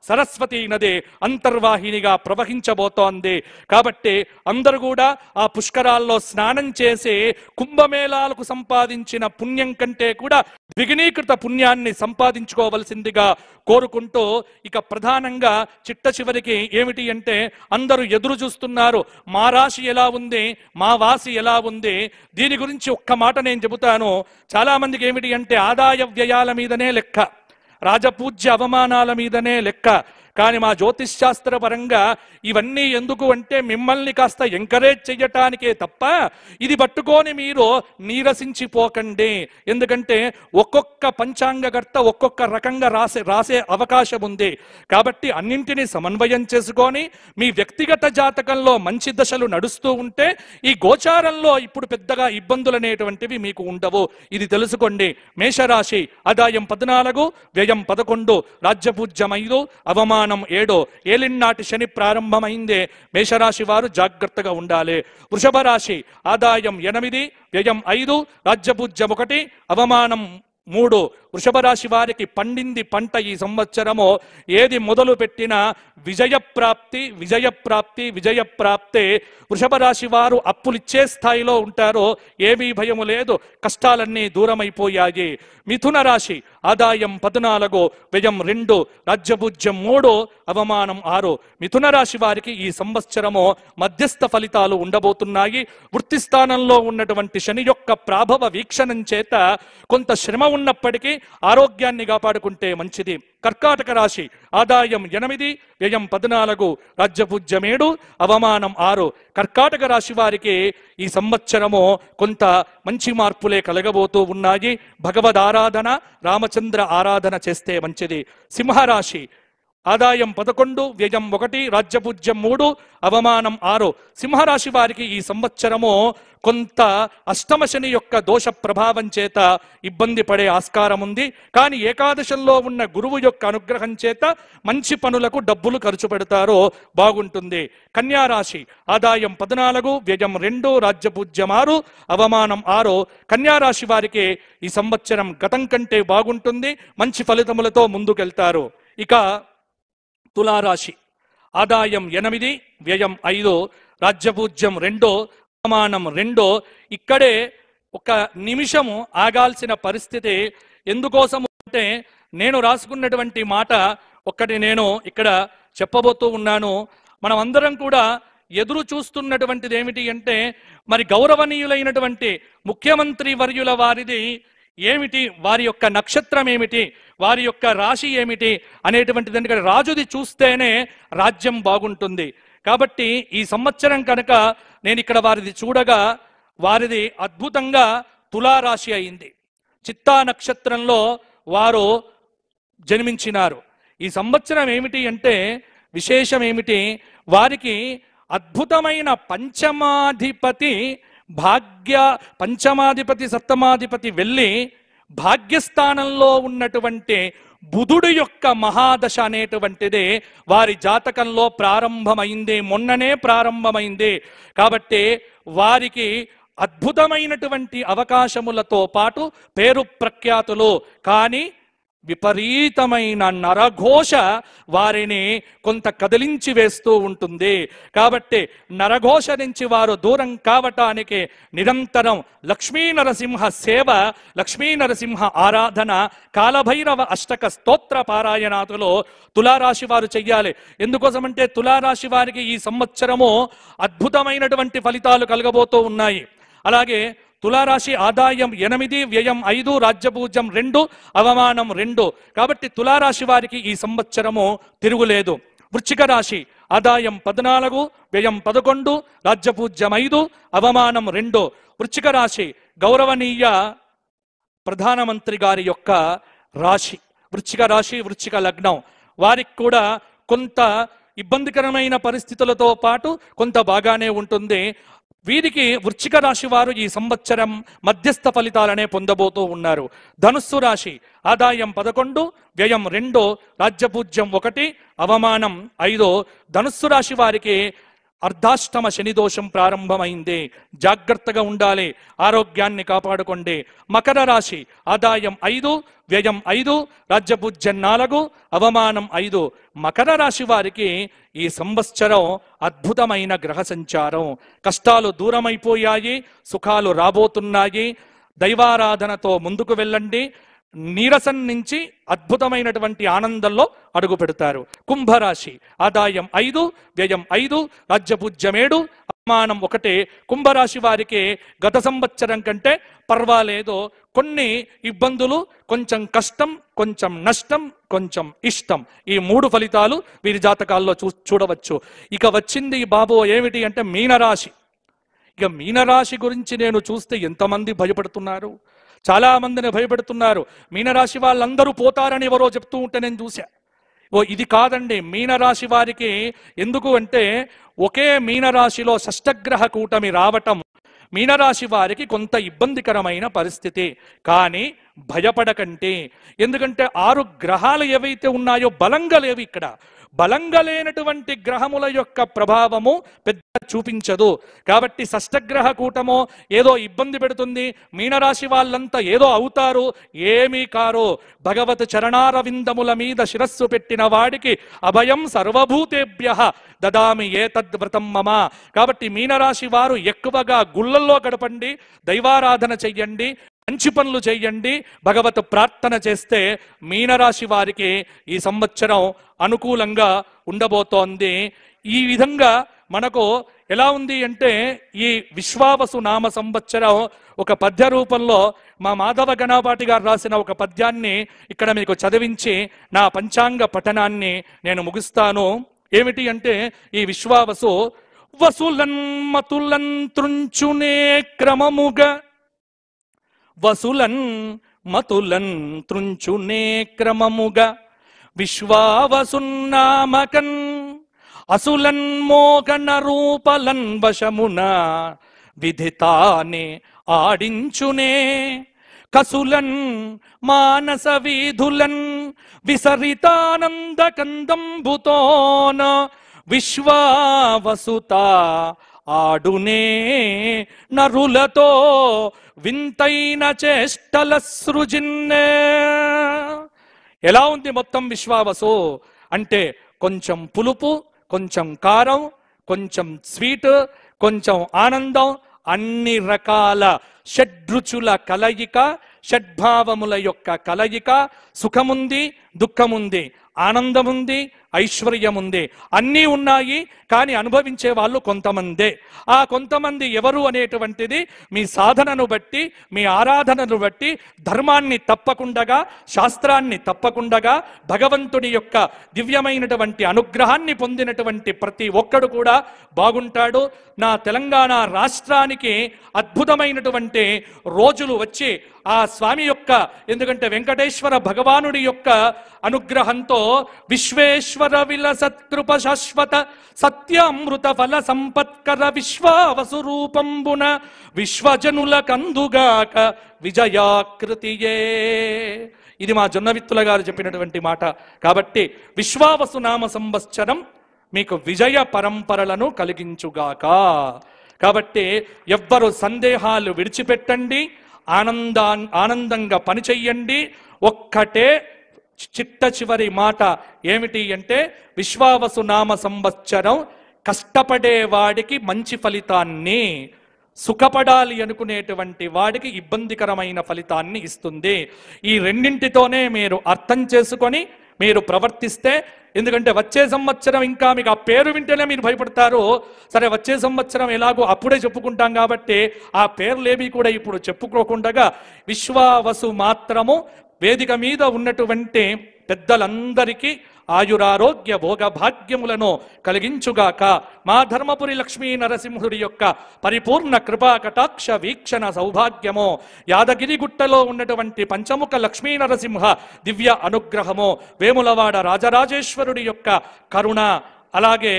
సరస్వతీ నది అంతర్వాహినిగా ప్రవహించబోతోంది. కాబట్టి అందరూ కూడా ఆ పుష్కరాల్లో స్నానం చేసి కుంభమేళాలకు సంపాదించిన పుణ్యం కంటే కూడా ద్విగుణీకృత పుణ్యాన్ని సంపాదించుకోవలసిందిగా కోరుకుంటూ, ఇక ప్రధానంగా చిట్ట చివరికి ఏమిటి అంటే అందరూ ఎదురు చూస్తున్నారు, మా రాశి ఎలా ఉంది, మా వాసి ఎలా ఉంది. దీని గురించి ఒక్క మాట నేను చెబుతాను. చాలా మందికి ఏమిటి అంటే ఆదాయ వ్యయాల మీదనే లెక్క, రాజపూజ్య అవమానాల మీదనే లెక్క. కానీ మా జ్యోతిష్ శాస్త్ర పరంగా ఇవన్నీ ఎందుకు అంటే మిమ్మల్ని కాస్త ఎంకరేజ్ చెయ్యటానికే తప్ప ఇది పట్టుకొని మీరు నీరసించిపోకండి. ఎందుకంటే ఒక్కొక్క పంచాంగకర్త ఒక్కొక్క రకంగా రాసే అవకాశం ఉంది. కాబట్టి అన్నింటినీ సమన్వయం చేసుకొని మీ వ్యక్తిగత జాతకంలో మంచి దశలు నడుస్తూ ఉంటే ఈ గోచారంలో ఇప్పుడు పెద్దగా ఇబ్బందులు అనేటువంటివి మీకు ఉండవు. ఇది తెలుసుకోండి. మేషరాశి ఆదాయం 14, వ్యయం 11, రాజ్యపూజ్యం 5, అవమానం 7. ఏలినాటి శని ప్రారంభమైందే. మేషరాశి వారు జాగ్రత్తగా ఉండాలి. వృషభ రాశి ఆదాయం 8, వ్యయం 5, రాజ్యపూజ్యం 1, అవమానం 3. వృషభ రాశి వారికి పండింది పంట. ఈ సంవత్సరము ఏది మొదలు పెట్టినా విజయప్రాప్తి విజయప్రాప్తి విజయప్రాప్తే. వృషభ రాశి వారు అప్పులిచ్చే స్థాయిలో ఉంటారో ఏమీ భయము లేదు, కష్టాలన్నీ దూరమైపోయాయి. మిథున రాశి ఆదాయం 14, వ్యయం 2, రాజ్యపూజ్యం 3, అవమానం 6. మిథున రాశి వారికి ఈ సంవత్సరము మధ్యస్థ ఫలితాలు ఉండబోతున్నాయి. వృత్తి స్థానంలో ఉన్నటువంటి శని యొక్క ప్రాభవ వీక్షణం చేత కొంత శ్రమ ఉన్నప్పటికీ ఆరోగ్యాన్ని కాపాడుకుంటే మంచిది. కర్కాటక రాశి ఆదాయం 8, వ్యయం 14, రాజ్యపూజ్యం 7, అవమానం 6. కర్కాటక రాశి వారికి ఈ సంవత్సరము కొంత మంచి మార్పులే కలగబోతూ ఉన్నాయి. భగవద్ ఆరాధన, రామచంద్ర ఆరాధన చేస్తే మంచిది. సింహరాశి ఆదాయం 11, వ్యయం 1, రాజ్యపూజ్యం 3, అవమానం 6. సింహరాశి వారికి ఈ సంవత్సరము కొంత అష్టమ శని యొక్క దోష ప్రభావం చేత ఇబ్బంది పడే ఆస్కారం ఉంది. కానీ ఏకాదశంలో ఉన్న గురువు యొక్క అనుగ్రహం చేత మంచి పనులకు డబ్బులు ఖర్చు పెడతారో బాగుంటుంది. కన్యారాశి ఆదాయం 14, వ్యయం 2, రాజ్యపూజ్యం 6, అవమానం 6. కన్యారాశి వారికి ఈ సంవత్సరం గతం కంటే బాగుంటుంది. మంచి ఫలితములతో ముందుకెళ్తారు. ఇక తులారాశి ఆదాయం 8, వ్యయం 5, రాజ్యపూజ్యం 2, అవమానం 2. ఇక్కడే ఒక నిమిషము ఆగాల్సిన పరిస్థితి. ఎందుకోసము అంటే నేను రాసుకున్నటువంటి మాట ఒక్కటి నేను ఇక్కడ చెప్పబోతూ ఉన్నాను. మనం అందరం కూడా ఎదురు చూస్తున్నటువంటిది ఏమిటి అంటే మరి గౌరవనీయులైనటువంటి ముఖ్యమంత్రి వర్యుల వారిది ఏమిటి, వారి యొక్క నక్షత్రం ఏమిటి, వారి యొక్క రాశి ఏమిటి అనేటువంటిది. ఎందుకంటే రాజుది చూస్తేనే రాజ్యం బాగుంటుంది. కాబట్టి ఈ సంవత్సరం కనుక నేను ఇక్కడ వారిది చూడగా వారిది అద్భుతంగా తులారాశి అయింది. చిత్తా నక్షత్రంలో వారు జన్మించినారు. ఈ సంవత్సరం ఏమిటి అంటే విశేషం ఏమిటి, వారికి అద్భుతమైన పంచమాధిపతి సప్తమాధిపతి వెళ్ళి భాగ్యస్థానంలో ఉన్నటువంటి బుధుడు యొక్క మహాదశ అనేటువంటిది వారి జాతకంలో ప్రారంభమైంది, మొన్ననే ప్రారంభమైంది. కాబట్టి వారికి అద్భుతమైనటువంటి అవకాశములతో పాటు పేరు ప్రఖ్యాతులు, కానీ విపరీతమైన నరఘోష వారిని కొంత కదిలించి వేస్తూ ఉంటుంది. కాబట్టి నరఘోష నుంచి వారు దూరం కావటానికి నిరంతరం లక్ష్మీ నరసింహ సేవ, లక్ష్మీ నరసింహ ఆరాధన, కాలభైరవ అష్టక స్తోత్ర పారాయణాదులో తులారాశి వారు చెయ్యాలి. ఎందుకోసమంటే తులారాశి వారికి ఈ సంవత్సరము అద్భుతమైనటువంటి ఫలితాలు కలగబోతూ ఉన్నాయి. అలాగే తులారాశి ఆదాయం 8, వ్యయం 5, రాజ్యపూజ్యం 2, అవమానం 2. కాబట్టి తులారాశి వారికి ఈ సంవత్సరము తిరుగులేదు. వృశ్చిక రాశి ఆదాయం 14, వ్యయం 11, రాజ్యపూజ్యం 5, అవమానం 2. వృశ్చిక రాశి గౌరవనీయ ప్రధానమంత్రి గారి యొక్క రాశి. వృశ్చిక రాశి, వృశ్చిక లగ్నం వారికి కూడా కొంత ఇబ్బందికరమైన పరిస్థితులతో పాటు కొంత బాగానే ఉంటుంది. వీరికి వృశ్చిక రాశి వారు ఈ సంవత్సరం మధ్యస్థ ఫలితాలనే పొందబోతూ ఉన్నారు. ధనుస్సు రాశి ఆదాయం 11, వ్యయం 2, రాజ్యపూజ్యం 1, అవమానం 5. ధనుస్సు రాశి వారికి అర్ధాష్టమ శని దోషం ప్రారంభమైంది. జాగ్రత్తగా ఉండాలి, ఆరోగ్యాన్ని కాపాడుకోండి. మకర రాశి ఆదాయం 5, వ్యయం 5, రాజ్యపూజ్యం 4, అవమానం 5. మకర రాశి వారికి ఈ సంవత్సరం అద్భుతమైన గ్రహ సంచారం. కష్టాలు దూరమైపోయాయి, సుఖాలు రాబోతున్నాయి. దైవారాధనతో ముందుకు వెళ్ళండి. నీరసం నుంచి అద్భుతమైనటువంటి ఆనందంలో అడుగు పెడతారు. కుంభరాశి ఆదాయం 5, వ్యయం 5, రాజ్యపూజ్యం 7, అవమానం 1. కుంభరాశి వారికి గత సంవత్సరం కంటే పర్వాలేదు. కొన్ని ఇబ్బందులు, కొంచెం కష్టం, కొంచెం నష్టం, కొంచెం ఇష్టం, ఈ 3 ఫలితాలు వీరి జాతకాల్లో చూడవచ్చు. ఇక వచ్చింది బాబు ఏమిటి అంటే మీనరాశి. ఇక మీనరాశి గురించి నేను చూస్తే ఎంతమంది భయపడుతున్నారు, చాలా మందిని భయపెడుతున్నారు. మీనరాశి వాళ్ళందరూ పోతారని ఎవరో చెప్తూ ఉంటే నేను చూసా. ఇది కాదండి. మీనరాశి వారికి ఎందుకు అంటే ఒకే మీనరాశిలో షష్టగ్రహ కూటమి రావటం మీనరాశి వారికి కొంత ఇబ్బందికరమైన పరిస్థితి. కానీ భయపడకండి, ఎందుకంటే 6 గ్రహాలు ఏవైతే ఉన్నాయో బలంగా లేవు. ఇక్కడ బలంగా లేనటువంటి గ్రహముల యొక్క ప్రభావము పెద్ద చూపించదు. కాబట్టి షష్టగ్రహ కూటమో ఏదో ఇబ్బంది పెడుతుంది, మీనరాశి వాళ్ళంతా ఏదో అవుతారు, ఏమీ కారు. భగవత్ చరణారవిందముల మీద శిరస్సు పెట్టిన వాడికి అభయం సర్వభూతేభ్యః దదామి ఏతద్వ్రతం మమ. కాబట్టి మీనరాశి వారు ఎక్కువగా గుళ్ళల్లో గడపండి, దైవారాధన చెయ్యండి, మంచి పనులు చెయ్యండి, భగవత్ ప్రార్థన చేస్తే మీనరాశి వారికి ఈ సంవత్సరం అనుకూలంగా ఉండబోతోంది. ఈ విధంగా మనకు ఎలా ఉంది అంటే ఈ విశ్వావసు నామ సంవత్సరం ఒక పద్య రూపంలో మా మాధవ గణపాటి గారు రాసిన ఒక పద్యాన్ని ఇక్కడ మీకు చదివించి నా పంచాంగ పఠనాన్ని నేను ముగిస్తాను. ఏమిటి అంటే ఈ విశ్వావసు వసులన్ మతులన్ త్రుంచునే క్రమముగా, వసులన్ మతులన్ త్రుంచునే క్రమముగా విశ్వావసున్నామకన్ అసులన్ మోగన రూపలన్ వశమున విధితానే ఆడించునే కసులన్ మానస వీధులన్ విసరితానంద కందంబుతోన విశ్వావసుత ఆడునే నరులతో వింతైన చేష్టల సృజిన్నే. ఎలా ఉంది మొత్తం విశ్వావసు అంటే కొంచెం పులుపు, కొంచెం కారం, కొంచెం స్వీట్, కొంచెం ఆనందం, అన్ని రకాల షడ్రుచుల కలయిక, షడ్భావముల యొక్క కలయిక. సుఖముంది, దుఃఖముంది, ఆనందముంది, ఐశ్వర్యముంది, అన్నీ ఉన్నాయి. కానీ అనుభవించే వాళ్ళు కొంతమందే. ఆ కొంతమంది ఎవరు అనేటువంటిది మీ సాధనను బట్టి, మీ ఆరాధనను బట్టి, ధర్మాన్ని తప్పకుండగా, శాస్త్రాన్ని తప్పకుండగా, భగవంతుడి యొక్క దివ్యమైనటువంటి అనుగ్రహాన్ని పొందినటువంటి ప్రతి ఒక్కడు కూడా బాగుంటాడు. నా తెలంగాణ రాష్ట్రానికి అద్భుతమైనటువంటి రోజులు వచ్చి ఆ స్వామి యొక్క, ఎందుకంటే వెంకటేశ్వర భగవానుడి యొక్క అనుగ్రహంతో విశ్వేశ్వర విలసత్కృప శాశ్వత సత్యామృత ఫల సంపత్కర విశ్వావసు రూపంబున విశ్వజనుల కందుగాక విజయాకృతియే. ఇది మా జొన్నవిత్తుల గారు చెప్పినటువంటి మాట. కాబట్టి విశ్వావసు నామ సంవత్సరం మీకు విజయ పరంపరలను కలిగించుగాక. కాబట్టి సందేహాలు విడిచిపెట్టండి, ఆనందంగా పనిచెయ్యండి. ఒక్కటే చిట్ట చివరి మాట ఏమిటి అంటే విశ్వావసు నామ సంవత్సరం కష్టపడే వాడికి మంచి ఫలితాన్ని, సుఖపడాలి అనుకునేటువంటి వాడికి ఇబ్బందికరమైన ఫలితాన్ని ఇస్తుంది. ఈ రెండింటితోనే మీరు అర్థం చేసుకొని మీరు ప్రవర్తిస్తే, ఎందుకంటే వచ్చే సంవత్సరం ఇంకా మీకు ఆ పేరు వింటేనే మీరు భయపడతారు. సరే వచ్చే సంవత్సరం ఎలాగో అప్పుడే చెప్పుకుంటాం కాబట్టి ఆ పేర్లేవి కూడా ఇప్పుడు చెప్పుకోకుండా విశ్వావసు మాత్రము వేదిక మీద ఉన్నటువంటి పెద్దలందరికీ ఆయురారోగ్య భోగ భాగ్యములను కలిగించుగాక. మా ధర్మపురి లక్ష్మీ నరసింహుడి యొక్క పరిపూర్ణ కృపా కటాక్ష వీక్షణ సౌభాగ్యము, యాదగిరిగుట్టలో ఉన్నటువంటి పంచముఖ లక్ష్మీ నరసింహ దివ్య అనుగ్రహము, వేములవాడ రాజరాజేశ్వరుడి యొక్క కరుణ, అలాగే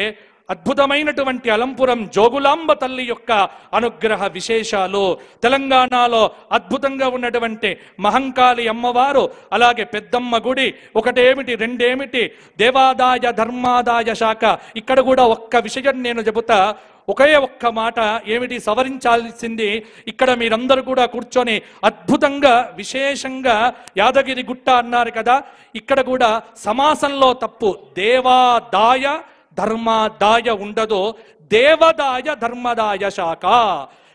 అద్భుతమైనటువంటి అలంపురం జోగులాంబ తల్లి యొక్క అనుగ్రహ విశేషాలు, తెలంగాణలో అద్భుతంగా ఉన్నటువంటి మహంకాళి అమ్మవారు, అలాగే పెద్దమ్మ గుడి, ఒకటేమిటి రెండేమిటి, దేవాదాయ ధర్మాదాయ శాఖ. ఇక్కడ కూడా ఒక్క విషయం నేను చెబుతా, ఒకే ఒక్క మాట ఏమిటి సవరించాల్సింది. ఇక్కడ మీరందరూ కూడా కూర్చొని అద్భుతంగా విశేషంగా యాదగిరి గుట్ట అన్నారు కదా, ఇక్కడ కూడా సమాసంలో తప్పు, దేవాదాయ ధర్మదాయ ఉండదు, దేవదాయ ధర్మదాయ శాఖ.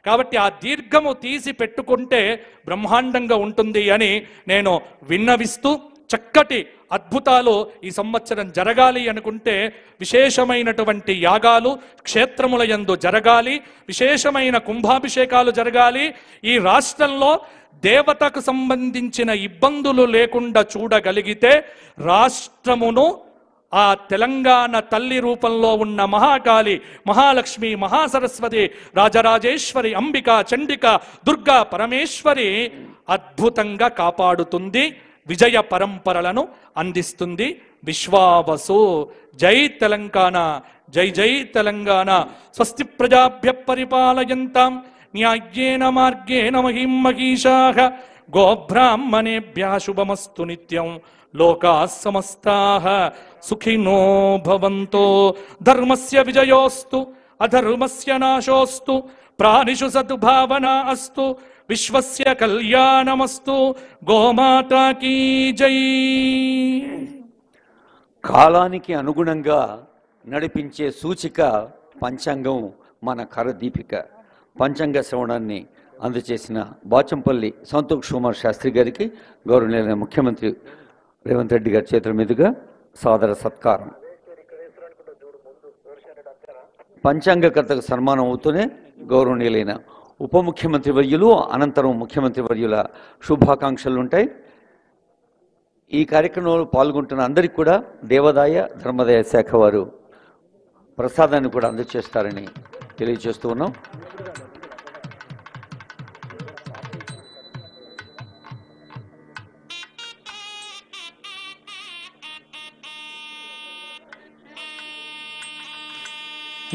కాబట్టి ఆ దీర్ఘము తీసి పెట్టుకుంటే బ్రహ్మాండంగా ఉంటుంది అని నేను విన్నవిస్తూ, చక్కటి అద్భుతాలు ఈ సంవత్సరం జరగాలి అనుకుంటే విశేషమైనటువంటి యాగాలు క్షేత్రముల యందు జరగాలి, విశేషమైన కుంభాభిషేకాలు జరగాలి. ఈ రాష్ట్రంలో దేవతకు సంబంధించిన ఇబ్బందులు లేకుండా చూడగలిగితే రాష్ట్రమును ఆ తెలంగాణ తల్లి రూపంలో ఉన్న మహాకాళి, మహాలక్ష్మి, మహాసరస్వతి, రాజరాజేశ్వరి, అంబిక, చండిక, దుర్గా పరమేశ్వరి అద్భుతంగా కాపాడుతుంది, విజయ పరంపరలను అందిస్తుంది. విశ్వావసు. జై తెలంగాణ, జై జై తెలంగాణ. స్వస్తి ప్రజాభ్య పరిపాలయంతాం న్యాయేన మార్గేణ మహిం మహిషాః గోబ్రాహ్మణేభ్యః శుభమస్తు నిత్యం. లోకాః సమస్తాః సుఖినో భవంతో. ధర్మస్య విజయోస్తు అధర్మస్య నాశోస్తు. ప్రాణిషు సద్భావన అస్తు. విశ్వస్య కళ్యాణమస్తు. గోమాతా కీ జై. కాలానికి అనుగుణంగా నడిపించే సూచిక పంచాంగం మన కరదీపిక. పంచాంగ శ్రవణాన్ని అందజేసిన బాచంపల్లి సంతోష్ కుమార్ శాస్త్రి గారికి గౌరవనీయులైన ముఖ్యమంత్రి రేవంత్ రెడ్డి గారి చేతుల మీదుగా సాదర సత్కారం. పంచాంగకర్తకు సన్మానం అవుతూనే గౌరవనీయులైన ఉప ముఖ్యమంత్రి వర్యులు అనంతరం ముఖ్యమంత్రి వర్యుల శుభాకాంక్షలు ఉంటాయి. ఈ కార్యక్రమంలో పాల్గొంటున్న అందరికీ కూడా దేవాదాయ ధర్మాదాయ శాఖ వారు ప్రసాదాన్ని కూడా అందజేస్తారని తెలియజేస్తూ ఉన్నాం.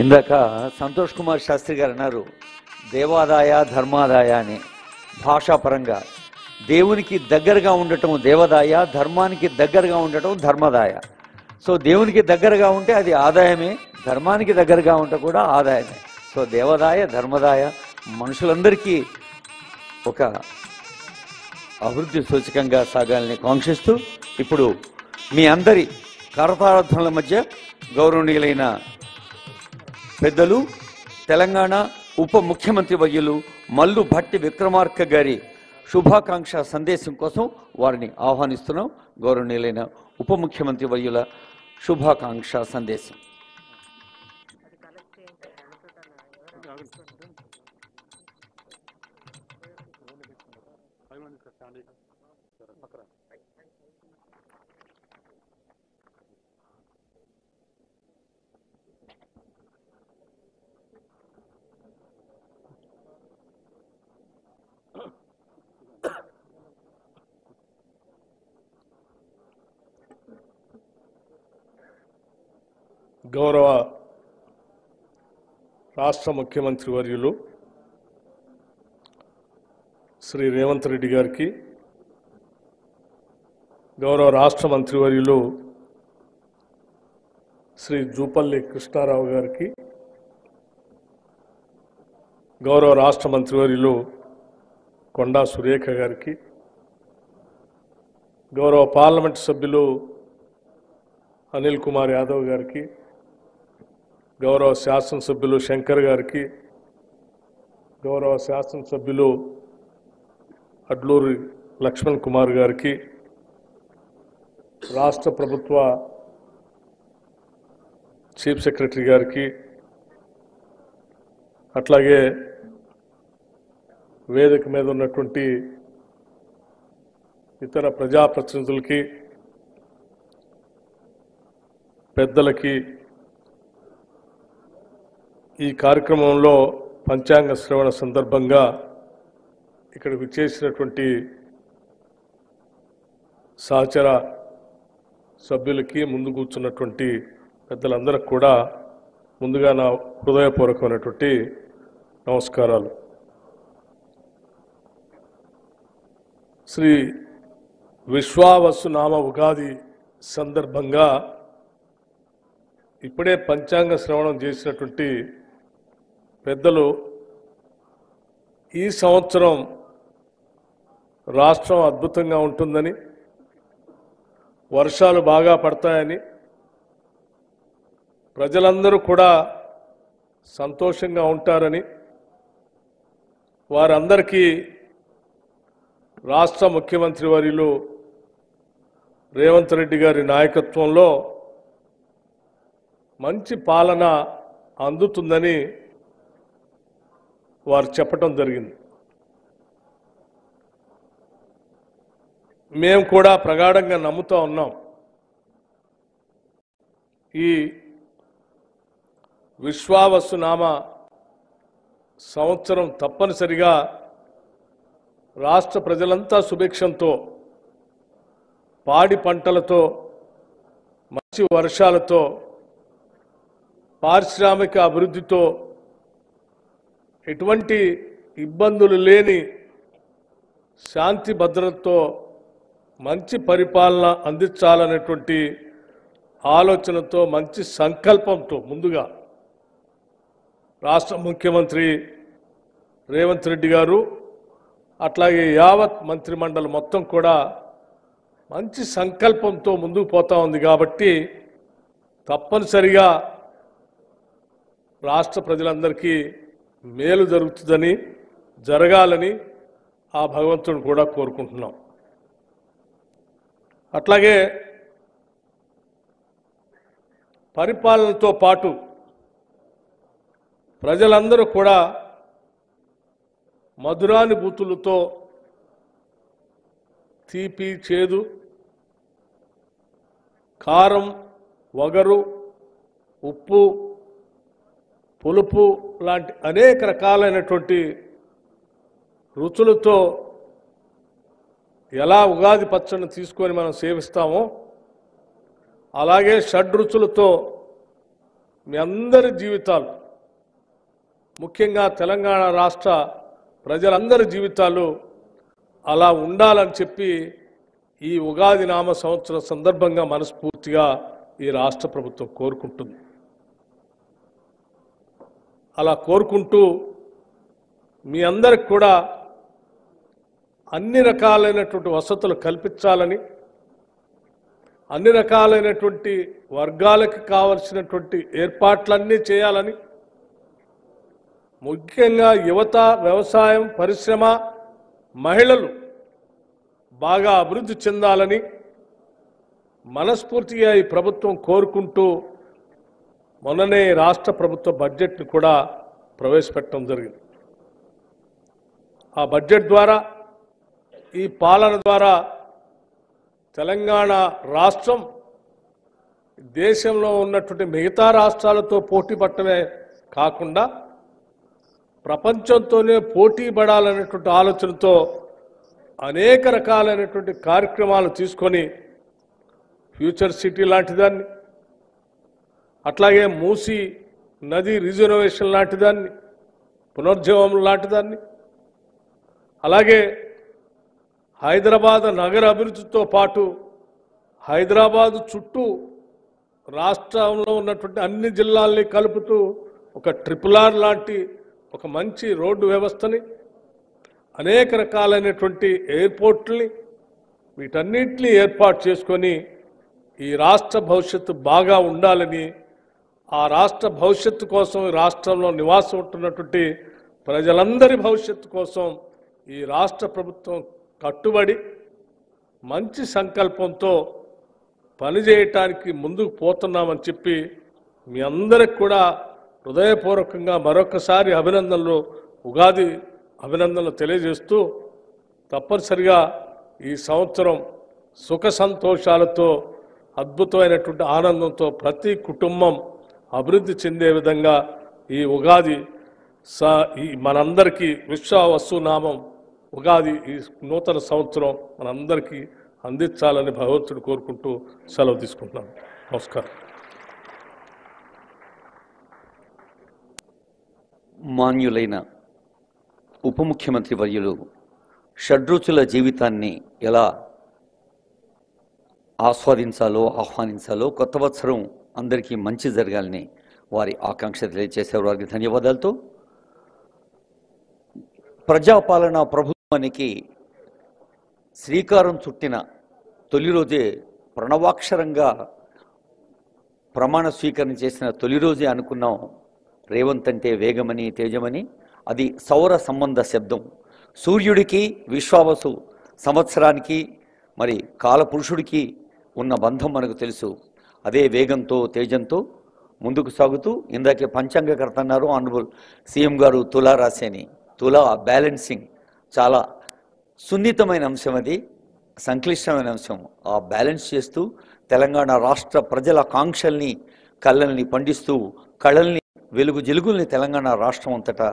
ఇందాక సంతోష్ కుమార్ శాస్త్రి గారు అన్నారు, దేవాదాయ ధర్మాదాయ అని. భాషాపరంగా దేవునికి దగ్గరగా ఉండటం దేవాదాయ, ధర్మానికి దగ్గరగా ఉండటం ధర్మదాయ. సో దేవునికి దగ్గరగా ఉంటే అది ఆదాయమే, ధర్మానికి దగ్గరగా ఉంటే కూడా ఆదాయమే. సో దేవాదాయ ధర్మదాయ మనుషులందరికీ ఒక అభివృద్ధి సూచకంగా సాగాలని కాంక్షిస్తూ ఇప్పుడు మీ అందరి కరతాళధ్వనుల మధ్య గౌరవనీయులైన పెద్దలు తెలంగాణ ఉప ముఖ్యమంత్రి వర్యులు మల్లు భట్టి విక్రమార్క గారి శుభాకాంక్ష సందేశం కోసం వారిని ఆహ్వానిస్తున్నాం. గౌరవనీయులైన ఉప ముఖ్యమంత్రి వర్యుల శుభాకాంక్ష సందేశం. గౌరవ రాష్ట్ర ముఖ్యమంత్రి వర్యులు శ్రీ రేవంత్ రెడ్డి గారికి, గౌరవ రాష్ట్ర మంత్రివర్యులు శ్రీ జూపల్లి కృష్ణారావు గారికి, గౌరవ రాష్ట్ర మంత్రివర్యులు కొండా సురేఖ గారికి, గౌరవ పార్లమెంట్ సభ్యులు అనిల్ కుమార్ యాదవ్ గారికి, గౌరవ శాసనసభ్యులు శంకర్ గారికి, గౌరవ శాసనసభ్యులు అడ్లూరి లక్ష్మణ్ కుమార్ గారికి, రాష్ట్ర ప్రభుత్వ చీఫ్ సెక్రటరీ గారికి, అట్లాగే వేదిక మీద ఉన్నటువంటి ఇతర ప్రజాప్రతినిధులకి, పెద్దలకి, ఈ కార్యక్రమంలో పంచాంగ శ్రవణ సందర్భంగా ఇక్కడ విచ్చేసినటువంటి సహచర సభ్యులకి, ముందు కూర్చున్నటువంటి పెద్దలందరికీ కూడా ముందుగా నా హృదయపూర్వకమైనటువంటి నమస్కారాలు. శ్రీ విశ్వావసు నామ ఉగాది సందర్భంగా ఇప్పుడే పంచాంగ శ్రవణం చేసినటువంటి పెద్దలు ఈ సంవత్సరం రాష్ట్రం అద్భుతంగా ఉంటుందని, వర్షాలు బాగా పడతాయని, ప్రజలందరూ కూడా సంతోషంగా ఉంటారని, వారందరికీ రాష్ట్ర ముఖ్యమంత్రి వర్యులు రేవంత్ రెడ్డి గారి నాయకత్వంలో మంచి పాలన అందుతుందని వారు చెప్పటం జరిగింది. మేము కూడా ప్రగాఢంగా నమ్ముతూ ఉన్నాం. ఈ విశ్వావసునామ సంవత్సరం తప్పనిసరిగా రాష్ట్ర ప్రజలంతా సుభిక్షంతో, పాడి పంటలతో, మంచి వర్షాలతో, పారిశ్రామిక అభివృద్ధితో, ఎటువంటి ఇబ్బందులు లేని శాంతి భద్రతతో మంచి పరిపాలన అందించాలనేటువంటి ఆలోచనతో, మంచి సంకల్పంతో ముందుగా రాష్ట్ర ముఖ్యమంత్రి రేవంత్ రెడ్డి గారు, అట్లాగే యావత్ మంత్రిమండలి మొత్తం కూడా మంచి సంకల్పంతో ముందుకు పోతా ఉంది. కాబట్టి తప్పనిసరిగా రాష్ట్ర ప్రజలందరికీ మేలు జరుగుతుందని, జరగాలని ఆ భగవంతుని కూడా కోరుకుంటున్నాం. అట్లాగే పరిపాలనతో పాటు ప్రజలందరూ కూడా మధురానుభూతులతో తీపి చేదు కారం వగరు ఉప్పు పులుపు లాంటి అనేక రకాలైనటువంటి రుచులతో ఎలా ఉగాది పచ్చడిని తీసుకొని మనం సేవిస్తామో అలాగే షడ్రుచులతో మీ అందరి జీవితాలు ముఖ్యంగా తెలంగాణ రాష్ట్ర ప్రజలందరి జీవితాలు అలా ఉండాలని చెప్పి ఈ ఉగాది నామ సంవత్సరం సందర్భంగా మనస్ఫూర్తిగా ఈ రాష్ట్ర ప్రభుత్వం కోరుకుంటుంది. అలా కోరుకుంటూ మీ అందరికి కూడా అన్ని రకాలైనటువంటి వసతులు కల్పించాలని అన్ని రకాలైనటువంటి వర్గాలకు కావలసినటువంటి ఏర్పాట్లన్నీ చేయాలని ముఖ్యంగా యువత వ్యవసాయం పరిశ్రమ మహిళలు బాగా అభివృద్ధి చెందాలని మనస్ఫూర్తిగా ఈ ప్రభుత్వం కోరుకుంటూ మొన్ననే రాష్ట్ర ప్రభుత్వ బడ్జెట్ని కూడా ప్రవేశపెట్టడం జరిగింది. ఆ బడ్జెట్ ద్వారా ఈ పాలన ద్వారా తెలంగాణ రాష్ట్రం దేశంలో ఉన్నటువంటి మిగతా రాష్ట్రాలతో పోటీ పట్టమే కాకుండా ప్రపంచంతోనే పోటీ పడాలనేటువంటి ఆలోచనతో అనేక రకాలైనటువంటి కార్యక్రమాలు తీసుకొని ఫ్యూచర్ సిటీ లాంటి దాన్ని అట్లాగే మూసీ నది రిజర్వేషన్ లాంటి దాన్ని పునర్జీవం లాంటి దాన్ని అలాగే హైదరాబాద్ నగర అభివృద్ధితో పాటు హైదరాబాద్ చుట్టూ రాష్ట్రంలో ఉన్నటువంటి అన్ని జిల్లాల్ని కలుపుతూ ఒక ట్రిపుల్ ఆర్ లాంటి ఒక మంచి రోడ్డు వ్యవస్థని అనేక రకాలైనటువంటి ఎయిర్పోర్ట్లని వీటన్నిటిని ఏర్పాటు చేసుకొని ఈ రాష్ట్ర భవిష్యత్తు బాగా ఉండాలని ఆ రాష్ట్ర భవిష్యత్తు కోసం ఈ రాష్ట్రంలో నివాసం ఉంటున్నటువంటి ప్రజలందరి భవిష్యత్తు కోసం ఈ రాష్ట్ర ప్రభుత్వం కట్టుబడి మంచి సంకల్పంతో పనిచేయటానికి ముందుకు పోతున్నామని చెప్పి మీ అందరికి కూడా హృదయపూర్వకంగా మరొకసారి అభినందనలు ఉగాది అభినందనలు తెలియజేస్తూ తప్పనిసరిగా ఈ సంవత్సరం సుఖ సంతోషాలతో అద్భుతమైనటువంటి ఆనందంతో ప్రతి కుటుంబం అభివృద్ధి చెందే విధంగా ఈ ఉగాది ఈ మనందరికీ విశ్వావసునామం ఉగాది ఈ నూతన సంవత్సరం మనందరికీ అందించాలని భగవంతుడు కోరుకుంటూ సెలవు తీసుకుంటున్నాను. నమస్కారం. మాన్యులైన ఉప ముఖ్యమంత్రి వర్యులు షడ్రుచుల జీవితాన్ని ఎలా ఆస్వాదించాలో ఆహ్వానించాలో కొత్త సంవత్సరం అందరికీ మంచి జరగాలని వారి ఆకాంక్ష తెలియజేసేవారు. వారికి ధన్యవాదాలతో ప్రజాపాలన ప్రభుత్వానికి శ్రీకారం చుట్టిన తొలి రోజే ప్రణవాక్షరంగా ప్రమాణ స్వీకరణ చేసిన తొలి రోజే అనుకున్నాం రేవంత్ అంటే వేగమని తేజమని. అది సౌర సంబంధ శబ్దం. సూర్యుడికి విశ్వావసు సంవత్సరానికి మరి కాలపురుషుడికి ఉన్న బంధం మనకు తెలుసు. అదే వేగంతో తేజంతో ముందుకు సాగుతూ ఇందాకే పంచాంగకర్త అన్నారు ఆనరబుల్ సీఎం గారు తులా రాశి అని. తులా బ్యాలెన్సింగ్ చాలా సున్నితమైన అంశం, అది సంక్లిష్టమైన అంశం. ఆ బ్యాలెన్స్ చేస్తూ తెలంగాణ రాష్ట్ర ప్రజల కాంక్షల్ని కళ్ళల్ని పండిస్తూ కళల్ని వెలుగు జిలుగుల్ని తెలంగాణ రాష్ట్రం అంతటా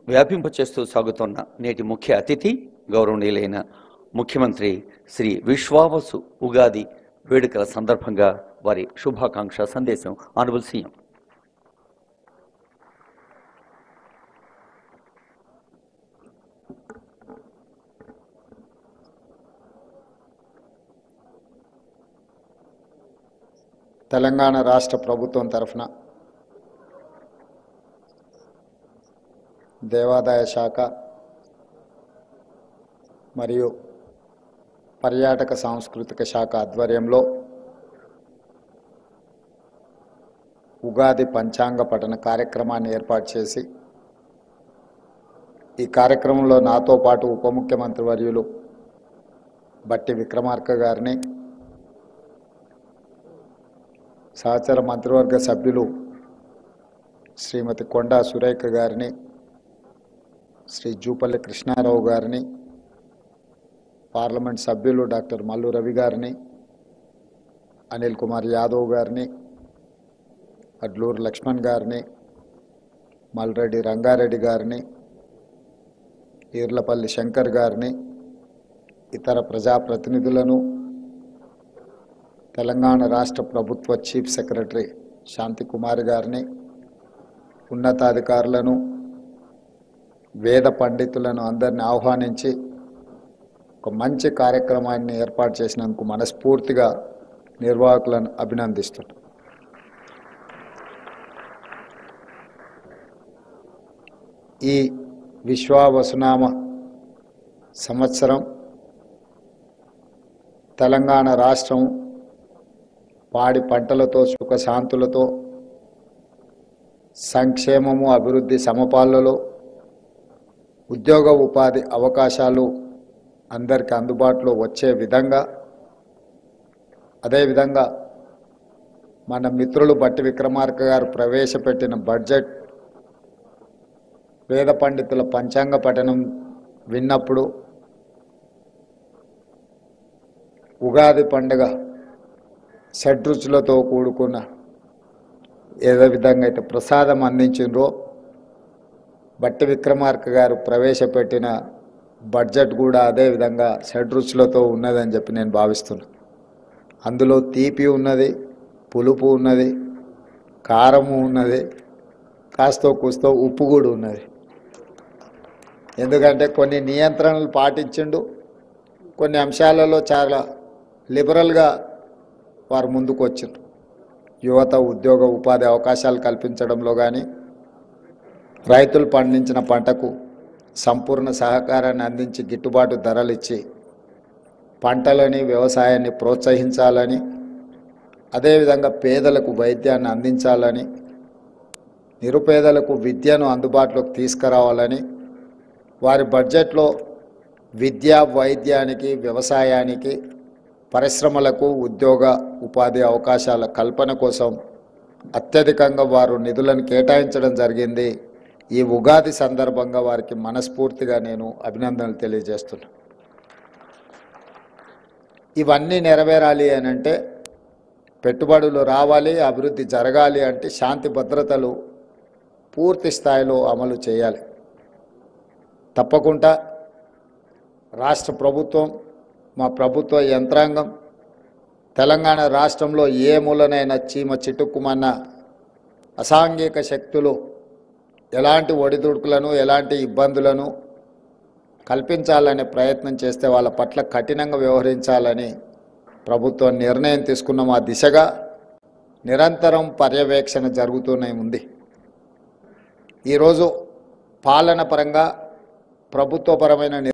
వ్యాపింపచేస్తూ సాగుతున్న నేటి ముఖ్య అతిథి గౌరవనీయులైన ముఖ్యమంత్రి శ్రీ విశ్వావసు ఉగాది వేడుకల సందర్భంగా వారి శుభాకాంక్ష సందేశం ఆనరబుల్ సీఎం. తెలంగాణ రాష్ట్ర ప్రభుత్వం తరఫున దేవాదాయ శాఖ మరియు పర్యాటక సాంస్కృతిక శాఖ ఆధ్వర్యంలో ఉగాది పంచాంగ పఠన కార్యక్రమాన్ని ఏర్పాటు చేసి ఈ కార్యక్రమంలో నాతో పాటు ఉప ముఖ్యమంత్రి వర్యులు బట్టి విక్రమార్క గారిని, సహచర మంత్రివర్గ సభ్యులు శ్రీమతి కొండా సురేఖ గారిని, శ్రీ జూపల్లి కృష్ణారావు గారిని, పార్లమెంట్ సభ్యులు డాక్టర్ మల్లు రవి గారిని, అనిల్ కుమార్ యాదవ్ గారిని, అడ్లూరు లక్ష్మణ్ గారిని, మల్రెడ్డి రంగారెడ్డి గారిని, ఈర్లపల్లి శంకర్ గారిని, ఇతర ప్రజాప్రతినిధులను, తెలంగాణ రాష్ట్ర ప్రభుత్వ చీఫ్ సెక్రటరీ శాంతికుమారి గారిని, ఉన్నతాధికారులను, వేద పండితులను అందరిని ఆహ్వానించి ఒక మంచి కార్యక్రమాన్ని ఏర్పాటు చేసినందుకు మనస్ఫూర్తిగా నిర్వాహకులను అభినందిస్తున్నాను. ఈ విశ్వావసునామ సంవత్సరం తెలంగాణ రాష్ట్రం పాడి పంటలతో సుఖశాంతులతో సంక్షేమము అభివృద్ధి సమపాలలో ఉద్యోగ ఉపాధి అవకాశాలు అందరికీ అందుబాటులో వచ్చే విధంగా, అదేవిధంగా మన మిత్రులు బట్టి విక్రమార్క గారు ప్రవేశపెట్టిన బడ్జెట్ వేద పండితుల పంచాంగ పఠనం విన్నప్పుడు ఉగాది పండుగ షడ్రుచులతో కూడుకున్న ఏదో విధంగా అయితే ప్రసాదం అందించిండ్రో బట్టి విక్రమార్క గారు ప్రవేశపెట్టిన బడ్జెట్ కూడా అదే విధంగా షడ్రుచులతో ఉన్నదని చెప్పి నేను భావిస్తున్నాను. అందులో తీపి ఉన్నది, పులుపు ఉన్నది, కారము ఉన్నది, కాస్తో కూస్తో ఉప్పు కూడా ఉన్నది. ఎందుకంటే కొన్ని నియంత్రణలు పాటించిండు, కొన్ని అంశాలలో చాలా లిబరల్గా వారు ముందుకు వచ్చిండ్రు. యువత ఉద్యోగ ఉపాధి అవకాశాలు కల్పించడంలో కానీ, రైతులు పండించిన పంటకు సంపూర్ణ సహకారాన్ని అందించి గిట్టుబాటు ధరలు ఇచ్చి పంటలని వ్యవసాయాన్ని ప్రోత్సహించాలని, అదేవిధంగా పేదలకు వైద్యాన్ని అందించాలని, నిరుపేదలకు విద్యను అందుబాటులోకి తీసుకురావాలని వారి బడ్జెట్లో విద్య, వైద్యానికి, వ్యవసాయానికి, పరిశ్రమలకు ఉద్యోగ ఉపాధి అవకాశాల కల్పన కోసం అత్యధికంగా వారు నిధులను కేటాయించడం జరిగింది. ఈ ఉగాది సందర్భంగా వారికి మనస్ఫూర్తిగా నేను అభినందనలు తెలియజేస్తున్నాను. ఇవన్నీ నెరవేరాలి అని అంటే, పెట్టుబడులు రావాలి, అభివృద్ధి జరగాలి అంటే శాంతి భద్రతలు పూర్తి స్థాయిలో అమలు చేయాలి. తప్పకుండా రాష్ట్ర ప్రభుత్వం, మా ప్రభుత్వ యంత్రాంగం తెలంగాణ రాష్ట్రంలో ఏ మూలనైనా చీమ చిటుక్కుమన్న అసాంఘిక శక్తులు ఎలాంటి ఒడిదుడుకులను, ఎలాంటి ఇబ్బందులను కల్పించాలనే ప్రయత్నం చేస్తే వాళ్ళ పట్ల కఠినంగా వ్యవహరించాలని ప్రభుత్వం నిర్ణయం తీసుకున్న ఆ దిశగా నిరంతరం పర్యవేక్షణ జరుగుతూనే ఉంది. ఈరోజు పాలన పరంగా ప్రభుత్వపరమైన